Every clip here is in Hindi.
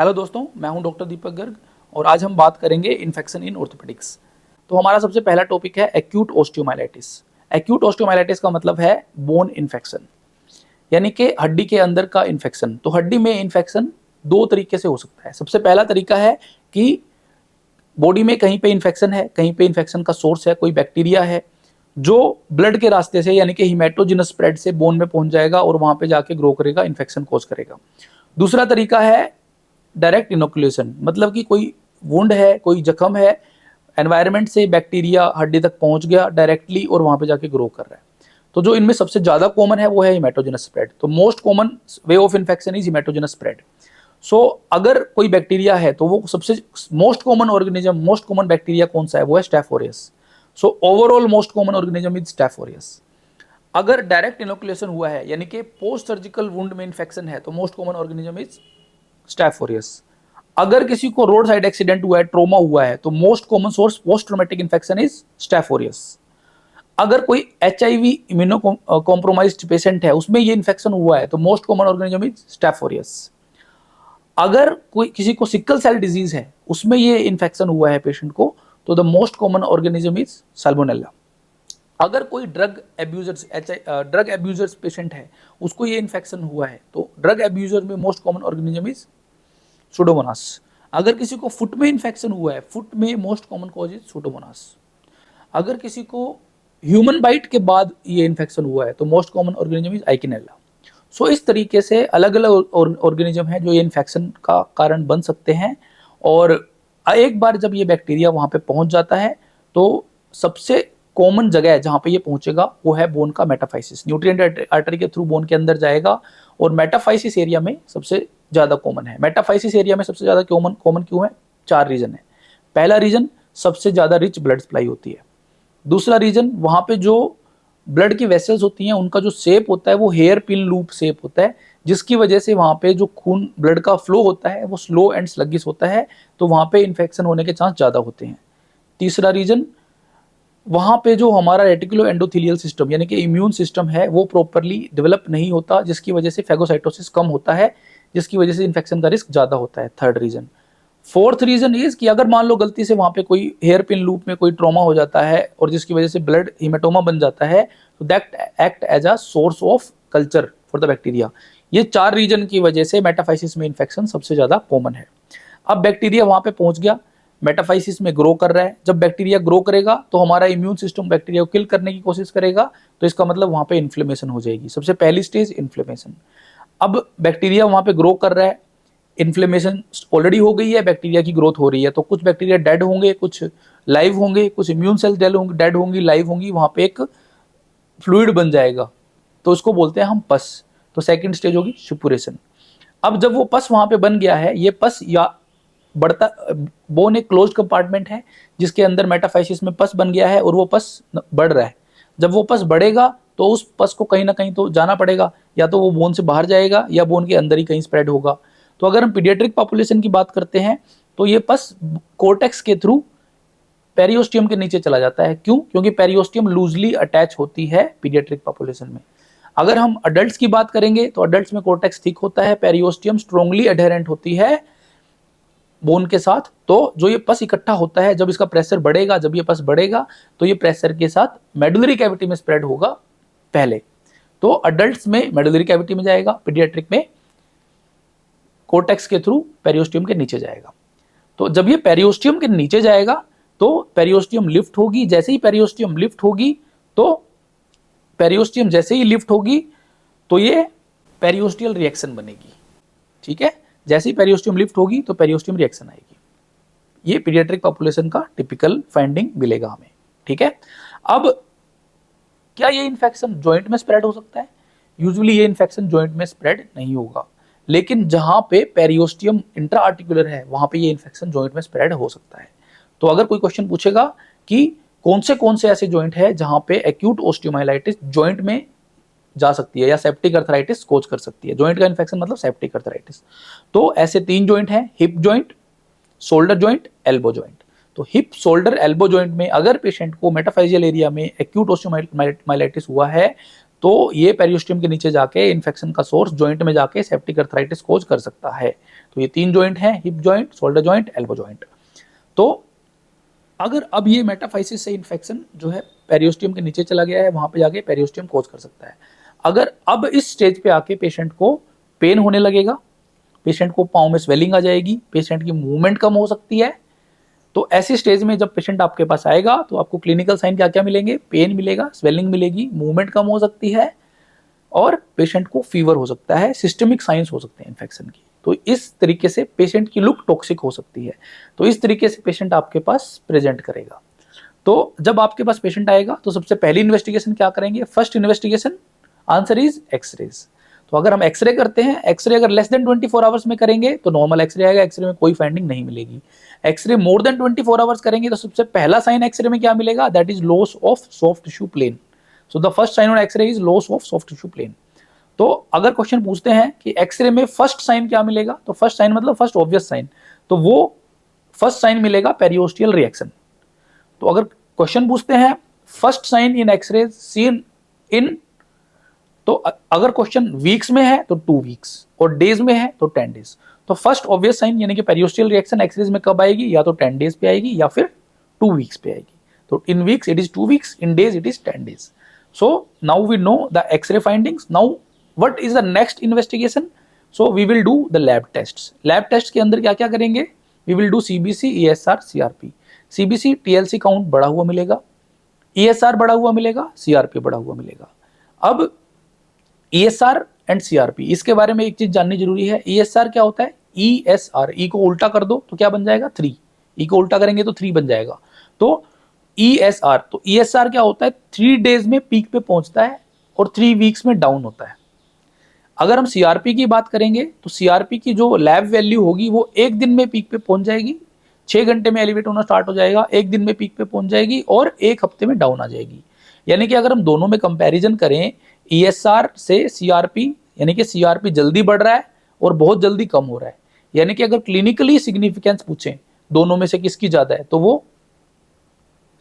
हेलो दोस्तों, मैं हूं डॉक्टर दीपक गर्ग और आज हम बात करेंगे इन्फेक्शन इन ऑर्थोपेडिक्स। तो हमारा सबसे पहला टॉपिक है एक्यूट ऑस्टियोमाइलाइटिस। एक्यूट ऑस्टियोमाइलाइटिस का मतलब है बोन इन्फेक्शन, यानी कि हड्डी के अंदर का इन्फेक्शन। तो हड्डी में इन्फेक्शन दो तरीके से हो सकता है। सबसे पहला तरीका है कि बॉडी में कहीं पे इन्फेक्शन है, कहीं पे इन्फेक्शन का सोर्स है, कोई बैक्टीरिया है जो ब्लड के रास्ते से यानी कि हिमेटोजिनस स्प्रेड से बोन में पहुंच जाएगा और वहां पे जाके ग्रो करेगा, इन्फेक्शन कॉज करेगा। दूसरा तरीका है डायरेक्ट इनोकुलेशन, मतलब कि कोई वुंड है, कोई जख्म है, एनवायरनमेंट से बैक्टीरिया हड्डी तक पहुंच गया डायरेक्टली और वहां पे जाके ग्रो कर रहा है। तो जो इनमें सबसे ज्यादा कॉमन है वो है हिमेटोजिनस स्प्रेड। तो most common way of infection is haematogenous spread. So अगर कोई बैक्टीरिया है तो वो सबसे most common organism, most common bacteria कौन सा है, वो है staph aureus. So overall most common organism is staph aureus. अगर डायरेक्ट इनोकुलेशन हुआ है यानी कि पोस्ट सर्जिकल वुंड में इन्फेक्शन है तो most common organism is staph aureus. अगर किसी को रोड साइड एक्सीडेंट हुआ है, ट्रोमा हुआ है, तो most common source post traumatic infection is staph aureus. अगर कोई HIV इम्यूनो कॉम्प्रोमाइज्ड पेशेंट है, उसमें ये इन्फेक्शन हुआ है, तो most common organism is staph aureus. अगर कोई किसी को सिकल सेल डिजीज है, उसमें ये इन्फेक्शन हुआ है पेशेंट को, तो the most common organism is salmonella. अगर कोई ड्रग एब्यूजर्स पेशेंट है, उसको ये इन्फेक्शन हुआ है, तो ड्रग एब्यूजर में most common organism is Pseudomonas. अगर किसी को फुट में इन्फेक्शन हुआ है, फुट में most common cause is Pseudomonas. अगर किसी को ह्यूमन बाइट के बाद ये इन्फेक्शन हुआ है तो मोस्ट कॉमन ऑर्गेनिज्म इज आइकिनेला। सो इस तरीके से अलग अलग ऑर्गेनिज्म है जो ये इन्फेक्शन का कारण बन सकते हैं। और एक बार जब ये बैक्टीरिया वहां पे पहुंच जाता है तो सबसे कॉमन जगह जहां पे ये पहुंचेगा वो है बोन का मेटाफाइसिस। न्यूट्रिएंट आर्टरी के थ्रू बोन के अंदर जाएगा और मेटाफाइसिस एरिया में सबसे ज्यादा कॉमन है। मेटाफाइसिस एरिया में सबसे ज्यादा कॉमन क्यों है? 4 रीजन है। पहला रीजन, सबसे ज्यादा रिच ब्लड सप्लाई होती है। दूसरा रीजन, वहां पे जो ब्लड की वेसल्स होती हैं उनका जो शेप होता है वो हेयर पिन लूप शेप होता है, जिसकी वजह से वहां पे जो खून ब्लड का फ्लो होता है वो स्लो एंड स्लगिश होता है, तो वहां पे इन्फेक्शन होने के चांस ज्यादा होते हैं। तीसरा रीजन, वहां पे जो हमारा रेटिकुलो एंडोथेलियल सिस्टम यानी कि इम्यून सिस्टम है वो प्रॉपरली डेवलप नहीं होता, जिसकी वजह से फेगोसाइटोसिस कम होता है, जिसकी वजह से इन्फेक्शन का रिस्क ज्यादा होता है। Third reason. Fourth reason is कि अगर मान लो गलती से वहां पे कोई हेयर पिन लूप में कोई ट्रॉमा हो जाता है और जिसकी वजह से ब्लड हिमेटोमा बन जाता है, तो that act as a source of culture for the bacteria. ये 4 रीजन की वजह से मेटाफाइसिस में इन्फेक्शन सबसे ज्यादा कॉमन है। अब बैक्टीरिया वहां पे पहुंच गया, मेटाफाइसिस में ग्रो कर रहा है। जब बैक्टीरिया ग्रो करेगा तो हमारा इम्यून सिस्टम बैक्टीरिया को किल करने की कोशिश करेगा, तो इसका मतलब वहां पे इन्फ्लेमेशन हो जाएगी। सबसे पहली स्टेज इन्फ्लेमेशन। अब बैक्टीरिया वहां पे ग्रो कर रहा है, इन्फ्लेमेशन ऑलरेडी हो गई है, बैक्टीरिया की ग्रोथ हो रही है, तो कुछ बैक्टीरिया डेड होंगे, कुछ लाइव होंगे, कुछ इम्यून सेल्स डेड होंगी, लाइव होंगी, वहां पे एक फ्लूइड बन जाएगा, तो उसको बोलते हैं हम पस। तो सेकंड स्टेज होगी सुपुरेशन। अब जब वो पस वहां पे बन गया है, ये पस या बढ़ता, बोन एक क्लोज्ड कंपार्टमेंट है जिसके अंदर मेटाफाइसिस में पस बन गया है और वो पस बढ़ रहा है। जब वो पस बढ़ेगा तो उस पस को कहीं ना कहीं तो जाना पड़ेगा, या तो वो बोन से बाहर जाएगा या बोन के अंदर ही कहीं स्प्रेड होगा। तो अगर हम पीडियाट्रिक पॉपुलेशन की बात करते हैं तो ये पस कोर्टेक्स के थ्रू पेरियोस्टियम के नीचे चला जाता है। क्यों? क्योंकि पेरियोस्टियम लूजली अटैच होती है पीडियाट्रिक पॉपुलेशन में। अगर हम अडल्ट्स की बात करेंगे तो अडल्ट्स में कोर्टेक्स थिक होता है, पेरियोस्टियम स्ट्रांगली अडेरेंट होती है बोन के साथ। तो जो ये पस इकट्ठा होता है, जब इसका प्रेशर बढ़ेगा, जब ये पस बढ़ेगा तो ये प्रेशर के साथ मेडुलरी कैविटी में स्प्रेड होगा पहले। तो अडल्ट्स में मेडुलरी कैविटी में जाएगा, पीडियाट्रिक में कोर्टेक्स के थ्रू पेरियोस्टियम के नीचे जाएगा। तो जब ये पेरियोस्टियम के नीचे जाएगा तो पेरियोस्टियम लिफ्ट होगी। जैसे ही पेरियोस्टियम लिफ्ट होगी तो पेरियोस्टियम जैसे ही लिफ्ट होगी तो ये पेरियोस्टियल रिएक्शन बनेगी। ठीक है, जैसे ही पेरियोस्टियम लिफ्ट होगी तो पेरियोस्टियम रिएक्शन आएगी। ये पीडियाट्रिक पॉपुलेशन का टिपिकल फाइंडिंग मिलेगा हमें। ठीक है, अब क्या ये इन्फेक्शन जॉइंट में स्प्रेड हो सकता है? यूजुअली ये इन्फेक्शन जॉइंट में स्प्रेड नहीं होगा, लेकिन जहां पे पेरियोस्टियम इंट्रा आर्टिकुलर है वहां पे ये इन्फेक्शन जॉइंट में स्प्रेड हो सकता है। तो अगर कोई क्वेश्चन पूछेगा कि कौन से ऐसे जॉइंट है जहां पे एक्यूट ऑस्टियोमाइलाइटिस जॉइंट में जा सकती है या सेप्टिक अर्थराइटिस कोज कर सकती है। जॉइंट का इन्फेक्शन मतलब सेप्टिक अर्थराइटिस। तो ऐसे 3 जॉइंट हैं, hip joint, shoulder joint, elbow joint. तो हिप, शोल्डर, एल्बो जॉइंट में अगर पेशेंट को मेटाफाइजियल एरिया में एक्यूट ऑस्टियोमाइलाइटिस हुआ है तो ये पेरियोस्टियम के नीचे जाके इन्फेक्शन का सोर्स जॉइंट में जाके सेप्टिक अर्थराइटिस कोज कर सकता है। तो ये 3 जॉइंट हैं, hip joint, shoulder joint, elbow joint. तो अगर अब ये मेटाफाइसिस से इन्फेक्शन जो है पेरियोस्टियम के नीचे चला गया है, वहां पे जाके पेरियोस्टियम कोज कर सकता है। अगर अब इस स्टेज पे आके पेशेंट को पेन होने लगेगा, पेशेंट को पाँव में स्वेलिंग आ जाएगी, पेशेंट की मूवमेंट कम हो सकती है, तो ऐसी स्टेज में जब पेशेंट आपके पास आएगा तो आपको क्लिनिकल साइन क्या क्या मिलेंगे? पेन मिलेगा, स्वेलिंग मिलेगी, मूवमेंट कम हो सकती है और पेशेंट को फीवर हो सकता है, सिस्टमिक साइंस हो सकते हैं इन्फेक्शन की। तो इस तरीके से पेशेंट की लुक टॉक्सिक हो सकती है। तो इस तरीके से पेशेंट आपके पास प्रेजेंट करेगा। तो जब आपके पास पेशेंट आएगा तो सबसे पहली इन्वेस्टिगेशन क्या करेंगे? First investigation answer is X-rays. तो अगर हम एक्सरे करते हैं, एक्सरे अगर लेस देन 24 आवर्स में करेंगे तो नॉर्मल एक्सरे आएगा, एक्सरे में कोई फाइंडिंग नहीं मिलेगी। एक्सरे मोर देन 24 आवर्स करेंगे तो सबसे पहला साइन एक्सरे में क्या मिलेगा? That is loss of soft tissue plane. So the first sign on X-ray is loss of soft tissue plane. तो अगर क्वेश्चन पूछते हैं कि एक्सरे में फर्स्ट साइन क्या मिलेगा, तो फर्स्ट साइन मतलब फर्स्ट ऑब्वियस साइन, तो वो फर्स्ट साइन मिलेगा पेरियोस्टियल रिएक्शन। तो अगर क्वेश्चन पूछते हैं first sign in X-ray seen in, तो अगर क्वेश्चन वीक्स में है तो 2 वीक्स और डेज में है तो 10 डेज। तो फर्स्ट ऑब्वियस साइन यानी कि पेरियोस्टियल रिएक्शन एक्सरेज में कब आएगी? या तो 10 डेज पे आएगी या फिर 2 वीक्स पे आएगी। तो in weeks it is 2 weeks, in days it is 10 days. So now we know the X-ray findings. Now what is the next investigation? So we will do the lab test. Lab test के अंदर क्या क्या करेंगे? We will do CBC, ESR, CRP. CBC TLC count बढ़ा हुआ मिलेगा, ईएसआर बढ़ा हुआ मिलेगा, सीआरपी बढ़ा हुआ मिलेगा। अब ईएसआर एंड सीआरपी, इसके बारे में एक चीज जाननी जरूरी है। ईएसआर क्या होता है? ईएसआर, ई को उल्टा कर दो तो क्या बन जाएगा? 3। ई को उल्टा करेंगे तो 3 बन जाएगा। तो ईएसआर, तो ईएसआर क्या होता है? 3 डेज में पीक पे पहुंचता है और 3 वीक्स में डाउन होता है। अगर हम सीआरपी की बात करेंगे तो सीआरपी की जो लैब वैल्यू होगी वो 1 दिन में पीक पे पहुंच जाएगी, 6 घंटे में एलिवेट होना स्टार्ट हो जाएगा, 1 दिन में पीक पे पहुंच जाएगी और 1 हफ्ते में डाउन आ जाएगी। यानी कि अगर हम दोनों में कंपैरिजन करें ईएसआर से सीआरपी, यानी कि सीआरपी जल्दी बढ़ रहा है और बहुत जल्दी कम हो रहा है। यानी कि अगर क्लिनिकली सिग्निफिकेंस पूछें दोनों में से किसकी ज्यादा है तो वो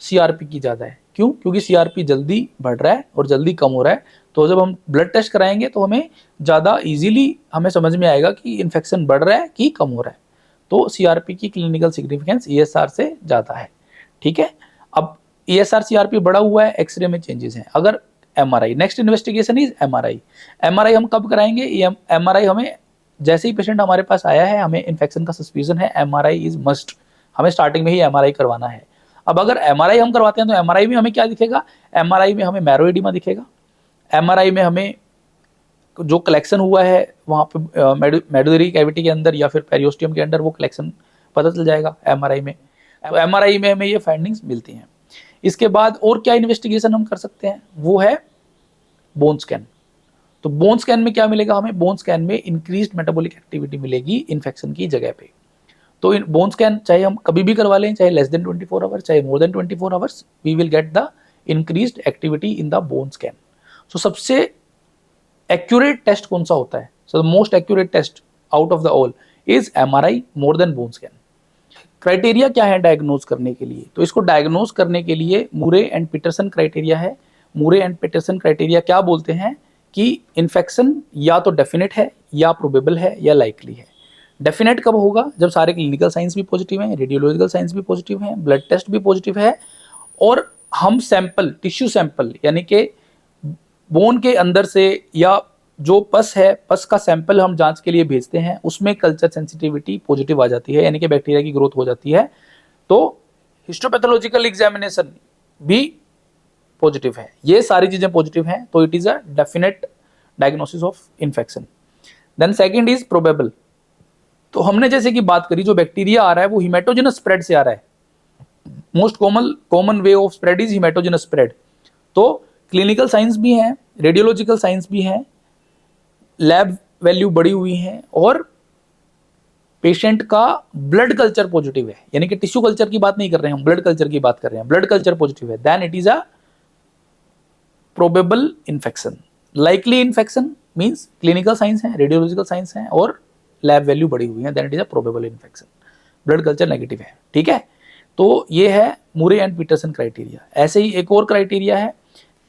सीआरपी की ज्यादा है। क्यों? क्योंकि सीआरपी जल्दी बढ़ रहा है और जल्दी कम हो रहा है। तो जब हम ब्लड टेस्ट कराएंगे तो हमें ज्यादा इजीली हमें समझ में आएगा कि इन्फेक्शन बढ़ रहा है कि कम हो रहा है। तो सीआरपी की क्लिनिकल सिग्निफिकेंस ईएसआर से ज्यादा है। ठीक है। अब ईएसआर सीआरपी बढ़ा हुआ है, एक्सरे में चेंजेस हैं। अगर MRI, next investigation is MRI. MRI हम कब कराएंगे? एमआरआई हमें जैसे ही पेशेंट हमारे पास आया है, हमें इन्फेक्शन का सस्पिशन है, एमआरआई इज मस्ट। हमें स्टार्टिंग में ही एमआरआई करवाना है। अब अगर एमआरआई हम करवाते हैं तो एमआरआई में हमें क्या दिखेगा? एमआरआई में हमें मैरो एडिमा दिखेगा। एमआरआई में हमें जो कलेक्शन हुआ है वहाँ पे मेडुलरी कैविटी के अंदर या फिर पेरियोस्टियम के अंदर वो कलेक्शन पता चल जाएगा एमआरआई में। तो एमआरआई में हमें ये फाइंडिंग्स मिलती हैं। इसके बाद और क्या इन्वेस्टिगेशन हम कर सकते हैं? वो है बोन स्कैन। तो बोन स्कैन में क्या मिलेगा हमें? बोन स्कैन में इंक्रीज्ड मेटाबॉलिक एक्टिविटी मिलेगी इन्फेक्शन की जगह पे। तो इन बोन स्कैन चाहे हम कभी भी करवा लें, चाहे लेस देन 24 आवर्स, चाहे more than 24 hours, we will get the increased activity in the bone scan. So सबसे एक्यूरेट टेस्ट कौन सा होता है? So the most accurate test out of the all is MRI more than bone scan. Criteria क्या है डायग्नोज करने के लिए? तो इसको डायग्नोज करने के लिए मुरे एंड पीटरसन क्राइटेरिया है। मुरे एंड पीटरसन क्राइटेरिया क्या बोलते हैं कि इन्फेक्शन या तो डेफिनेट है या प्रोबेबल है या लाइकली है। डेफिनेट कब होगा? जब सारे क्लिनिकल साइंस भी पॉजिटिव हैं, रेडियोलॉजिकल साइंस भी पॉजिटिव हैं, ब्लड टेस्ट भी पॉजिटिव है और हम सैंपल, टिश्यू सैंपल यानी कि बोन के अंदर से या जो पस है, पस का सैंपल हम जांच के लिए भेजते हैं, उसमें कल्चर सेंसिटिविटी पॉजिटिव आ जाती है, यानी कि बैक्टीरिया की ग्रोथ हो जाती है। तो हिस्टोपैथोलॉजिकल एग्जामिनेशन भी पॉजिटिव है। ये सारी चीजें पॉजिटिव हैं तो it is a definite diagnosis of infection. Then second is probable. तो हमने जैसे कि बात करी, जो बैक्टीरिया आ रहा है वो हिमेटोजेनस स्प्रेड से आ रहा है। Most common way of spread is haematogenous spread. तो क्लिनिकल साइंस भी है, रेडियोलॉजिकल साइंस भी है, लैब वैल्यू बढ़ी हुई है और पेशेंट का ब्लड कल्चर पॉजिटिव है, यानी कि टिश्यू कल्चर की बात नहीं कर रहे हैं हम, ब्लड कल्चर की बात कर रहे हैं। ब्लड कल्चर पॉजिटिव है, then it is a probable infection. Likely infection means clinical signs है, रेडियोलॉजिकल साइंस है और लैब वैल्यू बढ़ी हुई है, then it is a probable infection. Blood culture negative है। ठीक है। तो ये है मुरे एंड पीटरसन क्राइटेरिया। ऐसे ही एक और क्राइटेरिया है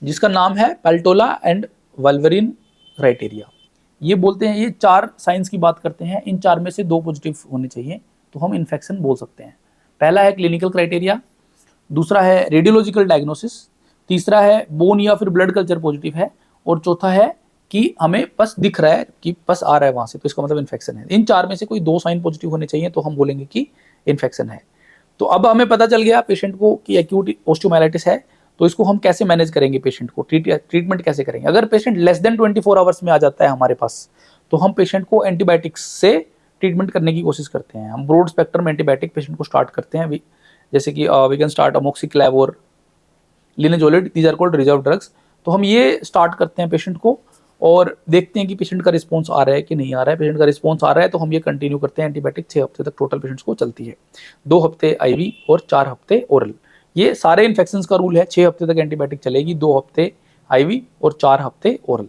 जिसका नाम है पेल्टोला एंड वल्वरिन क्राइटेरिया। ये बोलते हैं, ये 4 साइंस की बात करते हैं, इन 4 में से 2 पॉजिटिव होने चाहिए तो हम इन्फेक्शन बोल सकते हैं। पहला है क्लिनिकल क्राइटेरिया, दूसरा है रेडियोलॉजिकल डायग्नोसिस, तीसरा है बोन या फिर ब्लड कल्चर पॉजिटिव है, और चौथा है कि हमें पस दिख रहा है कि पस आ रहा है वहां से, तो इसका मतलब इन्फेक्शन है। इन 4 में से कोई 2 साइन पॉजिटिव होने चाहिए तो हम बोलेंगे कि इन्फेक्शन है। तो अब हमें पता चल गया पेशेंट को कि एक्यूट ओस्टियोमाइलाइटिस है, तो इसको हम कैसे मैनेज करेंगे, पेशेंट को ट्रीटमेंट कैसे करेंगे। अगर पेशेंट लेस देन 24 आवर्स में आ जाता है हमारे पास, तो हम पेशेंट को एंटीबायोटिक्स से ट्रीटमेंट करने की कोशिश करते हैं। हम ब्रॉड स्पेक्ट्रम एंटीबायोटिक पेशेंट को स्टार्ट करते हैं, जैसे कि वी कैन स्टार्ट अमोक्सिक्लेव और linezolid, these are called reserve drugs. तो हम ये स्टार्ट करते हैं पेशेंट को और देखते हैं कि पेशेंट का रिस्पॉन्स आ रहा है कि नहीं आ रहा है। पेशेंट का रिस्पॉन्स आ रहा है तो हम ये कंटिन्यू करते हैं एंटीबायोटिक 6 हफ्ते तक टोटल पेशेंट्स को चलती है, 2 हफ्ते आईवी और 4 हफ्ते ओरल। ये सारे इन्फेक्शंस का रूल है, 6 हफ्ते तक एंटीबायोटिक चलेगी, 2 हफ्ते आईवी और 4 हफ्ते ओरल।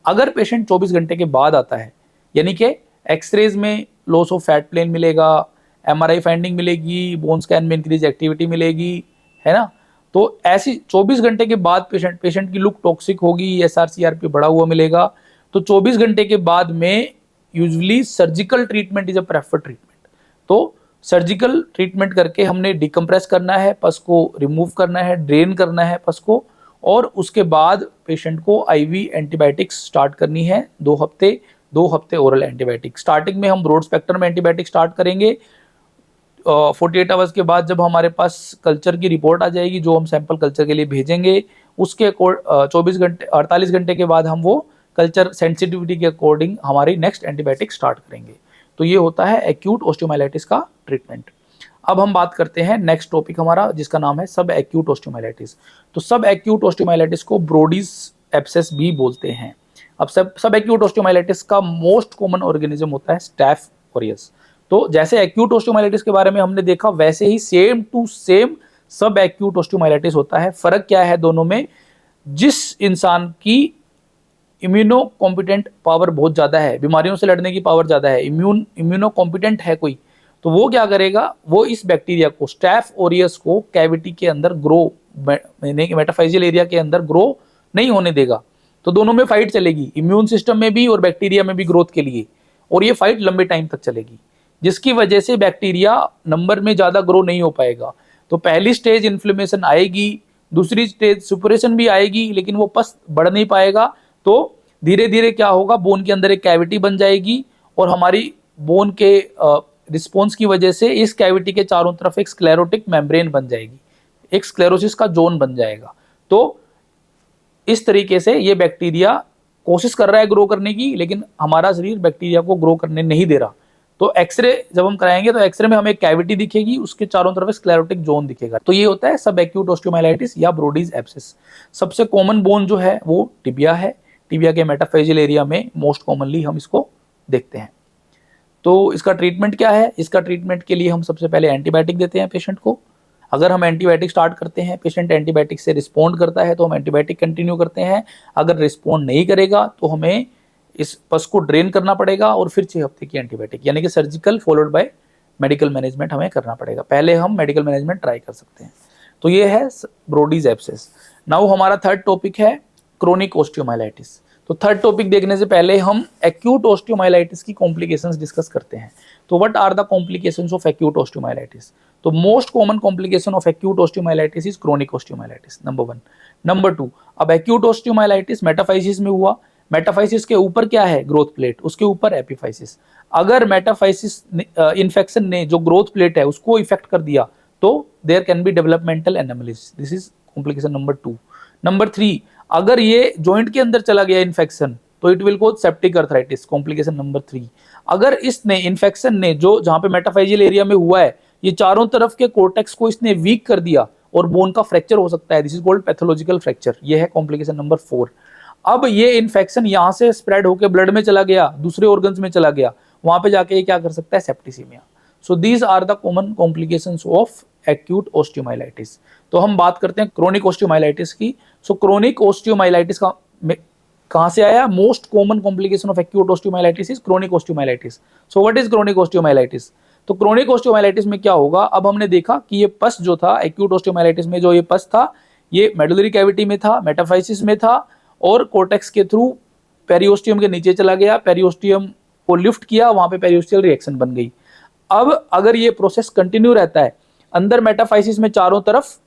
अगर पेशेंट 24 घंटे के बाद आता है, यानी कि एक्सरेज में लॉस ऑफ फैट प्लेन मिलेगा, एमआरआई फाइंडिंग मिलेगी, बोन स्कैन में इंक्रीज एक्टिविटी मिलेगी, है ना, तो ऐसी 24 घंटे के बाद पेशेंट की लुक टॉक्सिक होगी, एसआरसीआरपी बढ़ा हुआ मिलेगा, तो 24 घंटे के बाद में usually surgical treatment is a preferred treatment. तो सर्जिकल ट्रीटमेंट करके हमने डिकम्प्रेस करना है, पस को रिमूव करना है, ड्रेन करना है पस को, और उसके बाद पेशेंट को आईवी एंटीबायोटिक्स स्टार्ट करनी है, 2 हफ्ते ओरल एंटीबायोटिक। स्टार्टिंग में हम ब्रॉड स्पेक्ट्रम एंटीबायोटिक स्टार्ट करेंगे। 48 आवर्स के बाद जब हमारे पास कल्चर की रिपोर्ट आ जाएगी, जो हम सैंपल कल्चर के लिए भेजेंगे, उसके 48 घंटे के बाद हम वो कल्चर सेंसिटिविटी के अकॉर्डिंग हमारी नेक्स्ट एंटीबायोटिक स्टार्ट करेंगे। तो ये होता है एक्यूट ओस्टियोमाइलाइटिस का ट्रीटमेंट। अब हम बात करते हैं नेक्स्ट टॉपिक हमारा, जिसका नाम है सब एक्यूट ओस्टियोमाइलाइटिस। तो सब एक्यूट ओस्टियोमाइलाइटिस को ब्रोडीज एब्सेस भी बोलते हैं। अब सब एक्यूट ओस्टियोमाइलाइटिस का मोस्ट कॉमन ऑर्गेनिज्म होता है स्टैफ ऑरियस। तो जैसे एक्यूट ओस्टियोमाइलाइटिस के बारे में हमने देखा, वैसे ही सेम टू सेम सब एक्यूट ओस्टियोमाइलाइटिस होता है। फर्क क्या है दोनों में, जिस इंसान की इम्यूनो कॉम्पिटेंट पावर बहुत ज्यादा है, बीमारियों से लड़ने की पावर ज्यादा है, इम्यूनो कॉम्पिटेंट है कोई, तो वो क्या करेगा, वो इस बैक्टीरिया को, स्टैफ ओरियस को कैविटी के अंदर ग्रो, मेटाफाइजियल एरिया के अंदर ग्रो नहीं होने देगा। तो दोनों में फाइट चलेगी, इम्यून सिस्टम में भी और बैक्टीरिया में भी ग्रोथ के लिए, और ये फाइट लंबे टाइम तक चलेगी, जिसकी वजह से बैक्टीरिया नंबर में ज्यादा ग्रो नहीं हो पाएगा। तो पहली स्टेज इन्फ्लेमेशन आएगी, दूसरी स्टेज सुपरेशन भी आएगी, लेकिन वो पस बढ़ नहीं पाएगा। तो धीरे धीरे क्या होगा, बोन के अंदर एक कैविटी बन जाएगी, और हमारी बोन के रिस्पॉन्स की वजह से इस कैविटी के चारों तरफ एक स्क्लेरोटिक मेम्ब्रेन बन जाएगी, एक स्क्लेरोसिस का जोन बन जाएगा। तो इस तरीके से ये बैक्टीरिया कोशिश कर रहा है ग्रो करने की, लेकिन हमारा शरीर बैक्टीरिया को ग्रो करने नहीं दे रहा। तो एक्सरे जब हम कराएंगे तो एक्सरे में हमें कैविटी दिखेगी, उसके चारों तरफ स्क्लेरोटिक जोन दिखेगा। तो ये होता है सब एक्यूट ओस्टियोमाइलाइटिस या ब्रोडीज एब्सेस। सबसे कॉमन बोन जो है वो टिबिया है। टिबिया के मेटाफेजियल एरिया में मोस्ट कॉमनली हम इसको देखते हैं। तो इसका ट्रीटमेंट क्या है, इसका ट्रीटमेंट के लिए हम सबसे पहले एंटीबायोटिक देते हैं पेशेंट को। अगर हम एंटीबायोटिक स्टार्ट करते हैं, पेशेंट एंटीबायोटिक से रिस्पॉन्ड करता है तो हम एंटीबायोटिक कंटिन्यू करते हैं। अगर रिस्पॉन्ड नहीं करेगा तो हमें इस पस को ड्रेन करना पड़ेगा और फिर 6 हफ्ते की एंटीबायोटिक, यानी कि surgical followed by medical management हमें करना पड़ेगा। पहले हम मेडिकल मैनेजमेंट ट्राई कर सकते हैं। तो ये है ब्रोडीज एब्सेस। नाउ हमारा थर्ड टॉपिक है क्रोनिक ओस्टियोमाइलाइटिस। तो थर्ड टॉपिक देखने से पहले हम एक्यूट ओस्टियोमाइलाइटिस की कॉम्प्लिकेशंस डिस्कस करते हैं। तो what are the complications of acute osteomyelitis? तो most common complication of acute osteomyelitis is chronic osteomyelitis, number 1। Number 2, अब एक्यूट ओस्टियोमाइलाइटिस मेटाफाइसिस में हुआ। मेटाफाइसिस के ऊपर क्या है, ग्रोथ प्लेट, उसके ऊपर एपिफाइसिस। अगर मेटाफाइसिस इन्फेक्शन ने जो ग्रोथ प्लेट है उसको इफेक्ट कर दिया तो there can be developmental anomalies, this is complication number 2। Number 3, अगर ये जॉइंट के अंदर चला गया इन्फेक्शन तो it will cause septic arthritis, complication number 3। अगर इसने इन्फेक्शन ने जो जहां पे मेटाफाइजियल एरिया में हुआ है, ये चारों तरफ के कोर्टेक्स को इसने वीक कर दिया और बोन का फ्रैक्चर हो सकता है, this is called pathological fracture, ये है कॉम्प्लिकेशन नंबर 4। अब ये इन्फेक्शन यहां से स्प्रेड होकर ब्लड में चला गया, दूसरे ऑर्गन्स में चला गया, वहां पे जाके ये क्या कर सकता है, septicaemia. So these are the common complications of acute osteomyelitis. तो हम बात करते हैं क्रोनिक ओस्टियोमाइलाइटिस की। सो क्रोनिक ओस्टियोमाइलाइटिस का कहां से आया, most common complication of acute osteomyelitis is chronic osteomyelitis. So what is chronic osteomyelitis? तो क्रोनिक ओस्टियोमाइलाइटिस में क्या होगा, अब हमने देखा कि ये पस जो था एक्यूट ओस्टियोमाइलाइटिस में, जो ये पस था ये मेडुलरी कैविटी में था, मेटाफाइसिस में था, और कोर्टेक्स के थ्रू पेरियोस्टियम के नीचे चला गया, पेरियोस्टियम को लिफ्ट किया, वहां पे पेरियोस्टियल रिएक्शन बन गई। अब अगर ये प्रोसेस कंटिन्यू रहता है, अंदर मेटाफाइसिस में चारों तरफ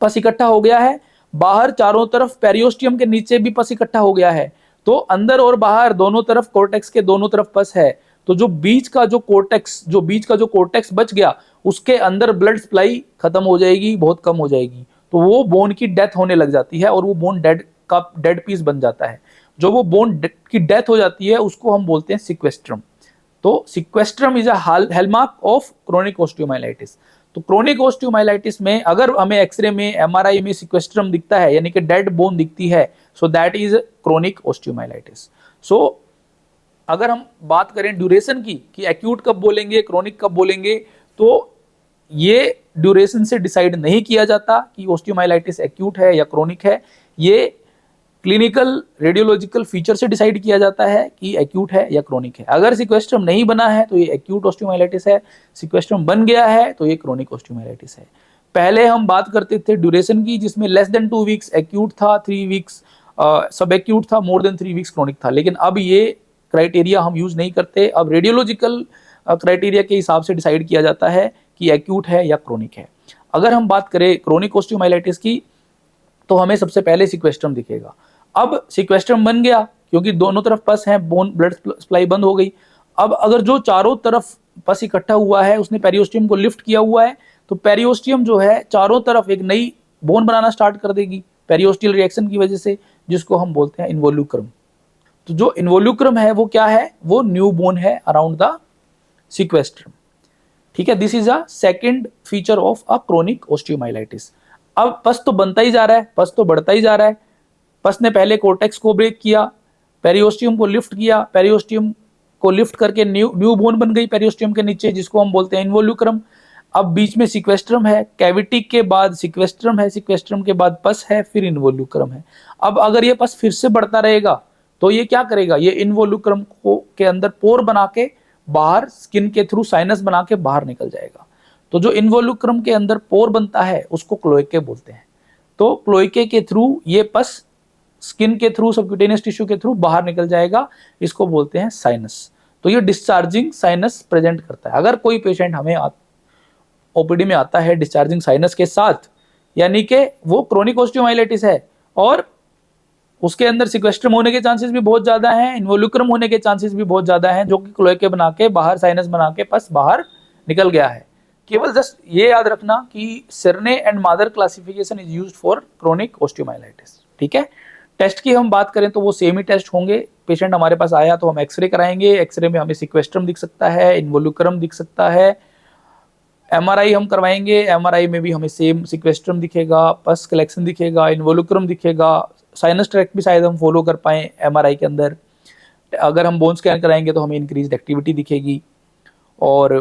पस इकट्ठा हो गया है, बाहर चारों तरफ पेरियोस्टियम के नीचे भी पस इकट्ठा हो गया है, तो अंदर और बाहर दोनों तरफ कोर्टेक्स के दोनों तरफ पस है, तो जो बीच का जो कोर्टेक्स बच गया, उसके अंदर ब्लड सप्लाई खत्म हो जाएगी, बहुत कम हो जाएगी, तो वो बोन की डेथ होने लग जाती है और वो बोन डेड पीस बन जाता है। जो वो बोन की डेथ हो जाती है उसको हम बोलते हैं सिक्वेस्ट्रम। तो sequestrum is a hallmark of chronic osteomyelitis. तो क्रोनिक ऑस्टियोमाइलाइटिस में अगर हमें एक्सरे में, एमआरआई में सिक्वेस्ट्रम दिखता है, यानी कि डेड बोन दिखती है, so that is chronic osteomyelitis. So अगर हम बात करें ड्यूरेशन की, कि एक्यूट कब बोलेंगे, क्रोनिक कब बोलेंगे, तो ये ड्यूरेशन से डिसाइड नहीं किया जाता कि ऑस्टियोमाइलाइटिस एक्यूट है या क्रोनिक है। ये क्लिनिकल रेडियोलॉजिकल फीचर से डिसाइड किया जाता है कि एक्यूट है या क्रोनिक है। अगर सिक्वेस्ट्रम नहीं बना है तो ये एक्यूट ऑस्टियोमाइलाइटिस है, सिक्वेस्ट्रम बन गया है तो ये क्रोनिक ऑस्टियोमाइलाइटिस है। पहले हम बात करते थे ड्यूरेशन की, जिसमें लेस देन 2 वीक्स एक्यूट था, 3 वीक्स सब एक्यूट था, मोर देन 3 वीक्स क्रोनिक था। लेकिन अब ये क्राइटेरिया हम यूज नहीं करते, अब रेडियोलॉजिकल क्राइटेरिया के हिसाब से डिसाइड किया जाता है कि एक्यूट है या क्रोनिक है। अगर हम बात करें क्रोनिक ऑस्टियोमाइलाइटिस की, तो हमें सबसे पहले सिक्वेस्ट्रम दिखेगा। अब सिक्वेस्ट्रम बन गया क्योंकि दोनों तरफ पस है, बोन ब्लड सप्लाई बंद हो गई। अब अगर जो चारों तरफ पस इकट्ठा हुआ है उसने पेरियोस्टियम को लिफ्ट किया हुआ है, तो पेरियोस्टियम जो है चारों तरफ एक नई बोन बनाना स्टार्ट कर देगी पेरियोस्टियल रिएक्शन की वजह से, जिसको हम बोलते हैं इन्वोल्यूक्रम। तो जो इन्वोल्यूक्रम है वो क्या है, वो न्यू बोन है अराउंड द सिक्वेस्ट्रम। ठीक है, this is a second feature of a chronic osteomyelitis. अब पस तो बनता ही जा रहा है, पस तो बढ़ता ही जा रहा है। पस ने पहले कोर्टेक्स को ब्रेक किया, पेरियोस्टियम को लिफ्ट किया, पेरियोस्टियम को लिफ्ट करके न्यू बोन बन गई पेरियोस्टियम के नीचे, जिसको हम बोलते हैं इन्वोल्यूक्रम। अब बीच में सिक्वेस्ट्रम है, कैविटी के बाद सिक्वेस्ट्रम है, सिक्वेस्ट्रम के बाद पस है, फिर इन्वोल्यूक्रम है। अब अगर ये पस फिर से बढ़ता रहेगा तो ये क्या करेगा, ये इन्वोल्यूक्रम को के अंदर पोर बना के बाहर स्किन के थ्रू साइनस बना के बाहर निकल जाएगा। तो जो इन्वोल्यूक्रम के अंदर पोर बनता है उसको क्लोएके बोलते हैं। तो क्लोएके के थ्रू ये पस स्किन के थ्रू, सबक्यूटेनियस टिश्यू के थ्रू बाहर निकल जाएगा, इसको बोलते हैं साइनस। तो ये डिस्चार्जिंग साइनस प्रेजेंट करता है। अगर कोई पेशेंट हमें ओपीडी में आता है डिस्चार्जिंग साइनस के साथ, यानी कि वो क्रोनिक ऑस्टियोमाइलाइटिस है और उसके अंदर सिक्वेस्ट्रम होने के चांसेस भी बहुत ज्यादा हैं, इन्वोल्यूक्रम होने के चांसेस भी बहुत ज्यादा हैं, जो कि क्लोएके बना के बाहर साइनस बना के पस बाहर निकल गया है। केवल जस्ट ये याद रखना कि सेर्ने एंड मादर classification is used for chronic osteomyelitis. ठीक है, टेस्ट की हम बात करें तो वो सेम ही टेस्ट होंगे। पेशेंट हमारे पास आया तो हम एक्सरे कराएंगे, एक्सरे में हमें सिक्वेस्ट्रम दिख सकता है, इन्वोल्यूक्रम दिख सकता है। एमआरआई हम करवाएंगे, एमआरआई में भी हमें सेम सिक्वेस्ट्रम दिखेगा, पस कलेक्शन दिखेगा, इन्वोल्यूक्रम दिखेगा, साइनस ट्रैक भी शायद हम फॉलो कर पाए एमआरआई के अंदर। अगर हम बोन स्कैन कराएंगे तो हमें इंक्रीज एक्टिविटी दिखेगी और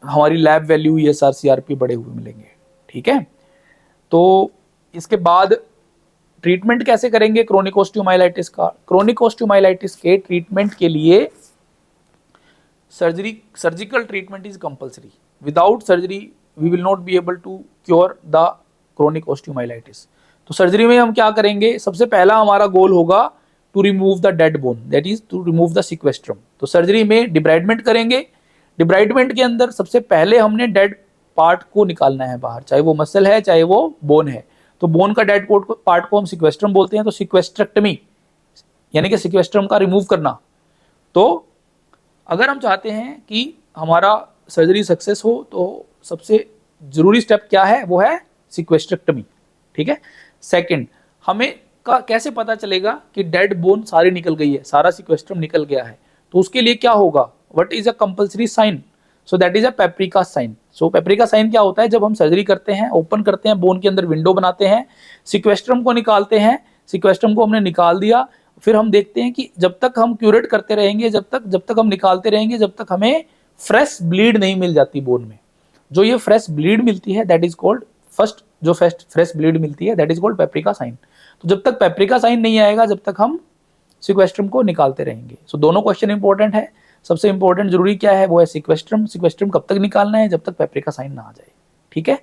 हमारी लैब वैल्यू ESR CRP बढ़े हुए मिलेंगे। ठीक है, तो इसके बाद ट्रीटमेंट कैसे करेंगे क्रोनिक ऑस्टियोमाइलाइटिस का। क्रोनिक ऑस्टियोमाइलाइटिस के ट्रीटमेंट के लिए surgical treatment is compulsory. Without surgery we will not be able to cure the chronic osteomyelitis. तो सर्जरी में हम क्या करेंगे, सबसे पहला हमारा गोल होगा to remove the dead bone, that is to remove the sequestrum. तो सर्जरी में डिब्राइडमेंट करेंगे। डिब्राइडमेंट के अंदर सबसे पहले हमने डेड पार्ट को निकालना है बाहर, चाहे वो मसल है चाहे वो बोन है। तो बोन का डेड पार्ट को हम सिक्वेस्ट्रम बोलते हैं। तो सिक्वेस्ट्रेक्टमी यानी कि सिक्वेस्ट्रम का रिमूव करना। तो अगर हम चाहते हैं कि हमारा सर्जरी सक्सेस हो तो सबसे जरूरी स्टेप क्या है, वो है सिक्वेस्ट्रेक्टमी। ठीक है, सेकंड, हमें कैसे पता चलेगा कि डेड बोन सारी निकल गई है, सारा सिक्वेस्ट्रम निकल गया है। तो उसके लिए क्या होगा, what is a compulsory sign, so that is a paprika sign. So paprika sign क्या होता है, जब हम सर्जरी करते हैं, ओपन करते हैं, बोन के अंदर विंडो बनाते हैं, सिक्वेस्ट्रम को निकालते हैं, सिक्वेस्ट्रम को हमने निकाल दिया, फिर हम देखते हैं कि जब तक हम क्यूरेट करते रहेंगे, जब तक हम निकालते रहेंगे, जब तक हमें फ्रेश ब्लीड नहीं मिल जाती बोन में। जो ये फ्रेश ब्लीड मिलती है that is called fresh bleed मिलती है that is called Paprika sign. तो जब तक पेप्रिका साइन नहीं आएगा जब तक हम सिक्वेस्ट्रम को निकालते रहेंगे। सो दोनों क्वेश्चन इंपॉर्टेंट है। सबसे इंपॉर्टेंट जरूरी क्या है, वो है सिक्वेस्ट्रम। सिक्वेस्ट्रम कब तक निकालना है, जब तक पेप्रिका साइन ना आ जाए। ठीक है,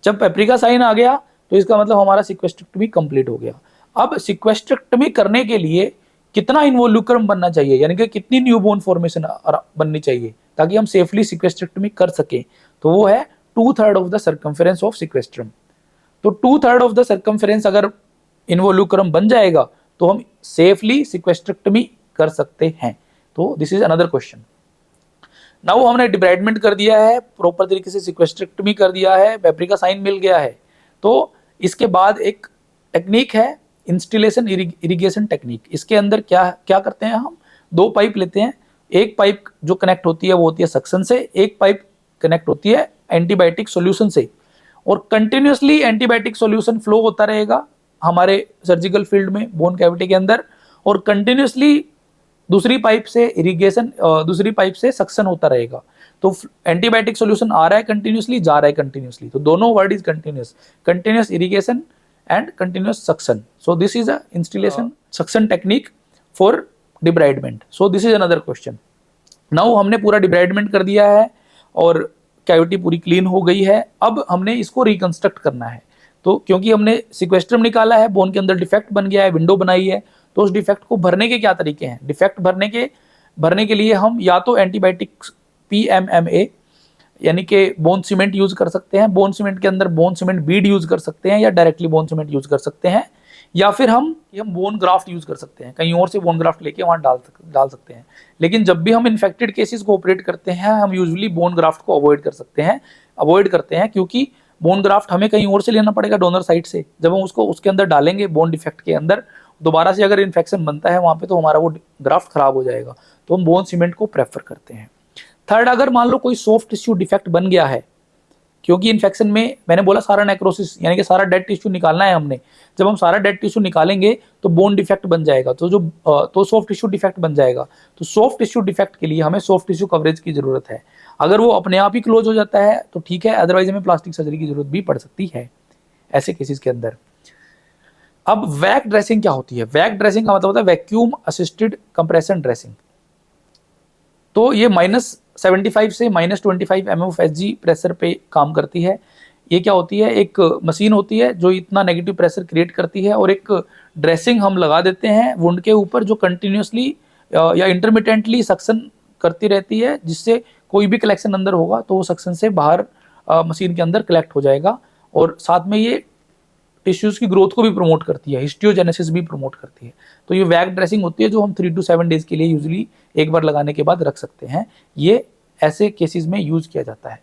जब पेप्रिका साइन आ गया तो इसका मतलब हमारा सिक्वेस्ट्रेक्टमी कंप्लीट हो गया। अब सिक्वेस्ट्रेक्टमी करने के लिए कितना इन्वोल्यूक्रम बनना चाहिए, यानी कि कितनी न्यूबोर्न फॉर्मेशन बननी चाहिए ताकि हम सेफली सिक्वेस्ट्रेक्टमी कर सकें, तो वो है 2/3 of the circumference of sequestrum. तो 2/3 ऑफ द सर्कम्फरेंस अगर इन्वोल्यूक्रम बन जाएगा तो हम सेफली सिक्वेस्ट्रेक्टमी कर सकते हैं। तो this is another question. Now हमने डिब्राइडमेंट कर दिया है, प्रॉपर तरीके से सिक्वेस्ट्रेक्टमी कर दिया है, पेपरिका साइन मिल गया है। तो इसके बाद एक टेक्निक है इंस्टिलेशन इरिगेशन टेक्निक। इसके अंदर क्या क्या करते हैं, हम 2 पाइप लेते हैं, एक पाइप जो कनेक्ट होती है वो होती है सक्शन से, एक पाइप कनेक्ट होती है एंटीबायोटिक सॉल्यूशन से, और कंटिन्यूसली एंटीबायोटिक सॉल्यूशन फ्लो होता रहेगा हमारे सर्जिकल फील्ड में बोन कैविटी के अंदर, और कंटिन्यूसली दूसरी पाइप से इरिगेशन, दूसरी पाइप से सक्शन होता रहेगा। तो एंटीबायोटिक सॉल्यूशन आ रहा है कंटिन्यूसली, जा रहा है कंटिन्यूसली, तो दोनों word is continuous, continuous irrigation and continuous suction. So this is a instillation suction technique for debridement. So this is another question. Now हमने पूरा debridement कर दिया है और कैविटी पूरी क्लीन हो गई है। अब हमने इसको रिकंस्ट्रक्ट करना है। तो क्योंकि हमने सिक्वेस्ट्रम निकाला है, बोन के अंदर डिफेक्ट बन गया है, विंडो बनाई है, तो उस डिफेक्ट को भरने के क्या तरीके हैं? डिफेक्ट भरने के लिए हम या तो एंटीबायोटिक PMMA यानी कि बोन सीमेंट यूज कर सकते हैं, बोन सीमेंट के अंदर बोन सीमेंट बीड यूज कर सकते हैं, या डायरेक्टली बोन सीमेंट यूज कर सकते हैं, या फिर हम बोन ग्राफ्ट यूज कर सकते हैं, कहीं और से बोन ग्राफ्ट लेके वहां डाल सकते हैं। लेकिन जब भी हम इन्फेक्टेड केसेस को ऑपरेट करते हैं, हम यूजुअली बोन ग्राफ्ट को अवॉइड करते हैं, क्योंकि बोन ग्राफ्ट हमें कहीं और से लेना पड़ेगा डोनर साइड से। जब हम उसको उसके अंदर डालेंगे बोन डिफेक्ट के अंदर, दोबारा से अगर इन्फेक्शन बनता है वहां पे, तो हमारा वो ग्राफ्ट खराब हो जाएगा। तो हम बोन सीमेंट को प्रेफर करते हैं। थर्ड, अगर मान लो कोई सॉफ्ट टिश्यू डिफेक्ट बन गया है, क्योंकि इन्फेक्शन में मैंने बोला सारा नेक्रोसिस यानी कि सारा डेड टिश्यू निकालना है हमने, जब हम सारा डेड टिश्यू निकालेंगे तो बोन डिफेक्ट बन जाएगा, तो सॉफ्ट टिश्यू डिफेक्ट बन जाएगा। तो सॉफ्ट टिश्यू डिफेक्ट के लिए हमें सॉफ्ट टिश्यू कवरेज की जरूरत है। अगर वो अपने आप ही क्लोज हो जाता है तो ठीक है, अदरवाइज हमें प्लास्टिक सर्जरी की जरूरत भी पड़ सकती है ऐसे केसेस के अंदर। अब वैक ड्रेसिंग क्या होती है? वैक ड्रेसिंग का मतलब होता है वैक्यूम असिस्टेड कंप्रेशन ड्रेसिंग। तो ये -75 से -25 mmHg प्रेशर पे काम करती है। ये क्या होती है? एक मशीन होती है जो इतना नेगेटिव प्रेशर क्रिएट करती है, और एक ड्रेसिंग हम लगा देते हैं वुंड के ऊपर जो कंटिन्यूसली या इंटरमिटेंटली सक्शन करती रहती है, जिससे कोई भी कलेक्शन अंदर होगा तो वो सक्शन से बाहर मशीन के अंदर कलेक्ट हो जाएगा, और साथ में ये टिश्यूज की ग्रोथ को भी प्रमोट करती है, हिस्टियोजेनेसिस भी प्रमोट करती है। तो ये वैक ड्रेसिंग होती है जो हम 3 to 7 डेज के लिए यूजुअली एक बार लगाने के बाद रख सकते हैं। ये ऐसे केसेस में यूज किया जाता है।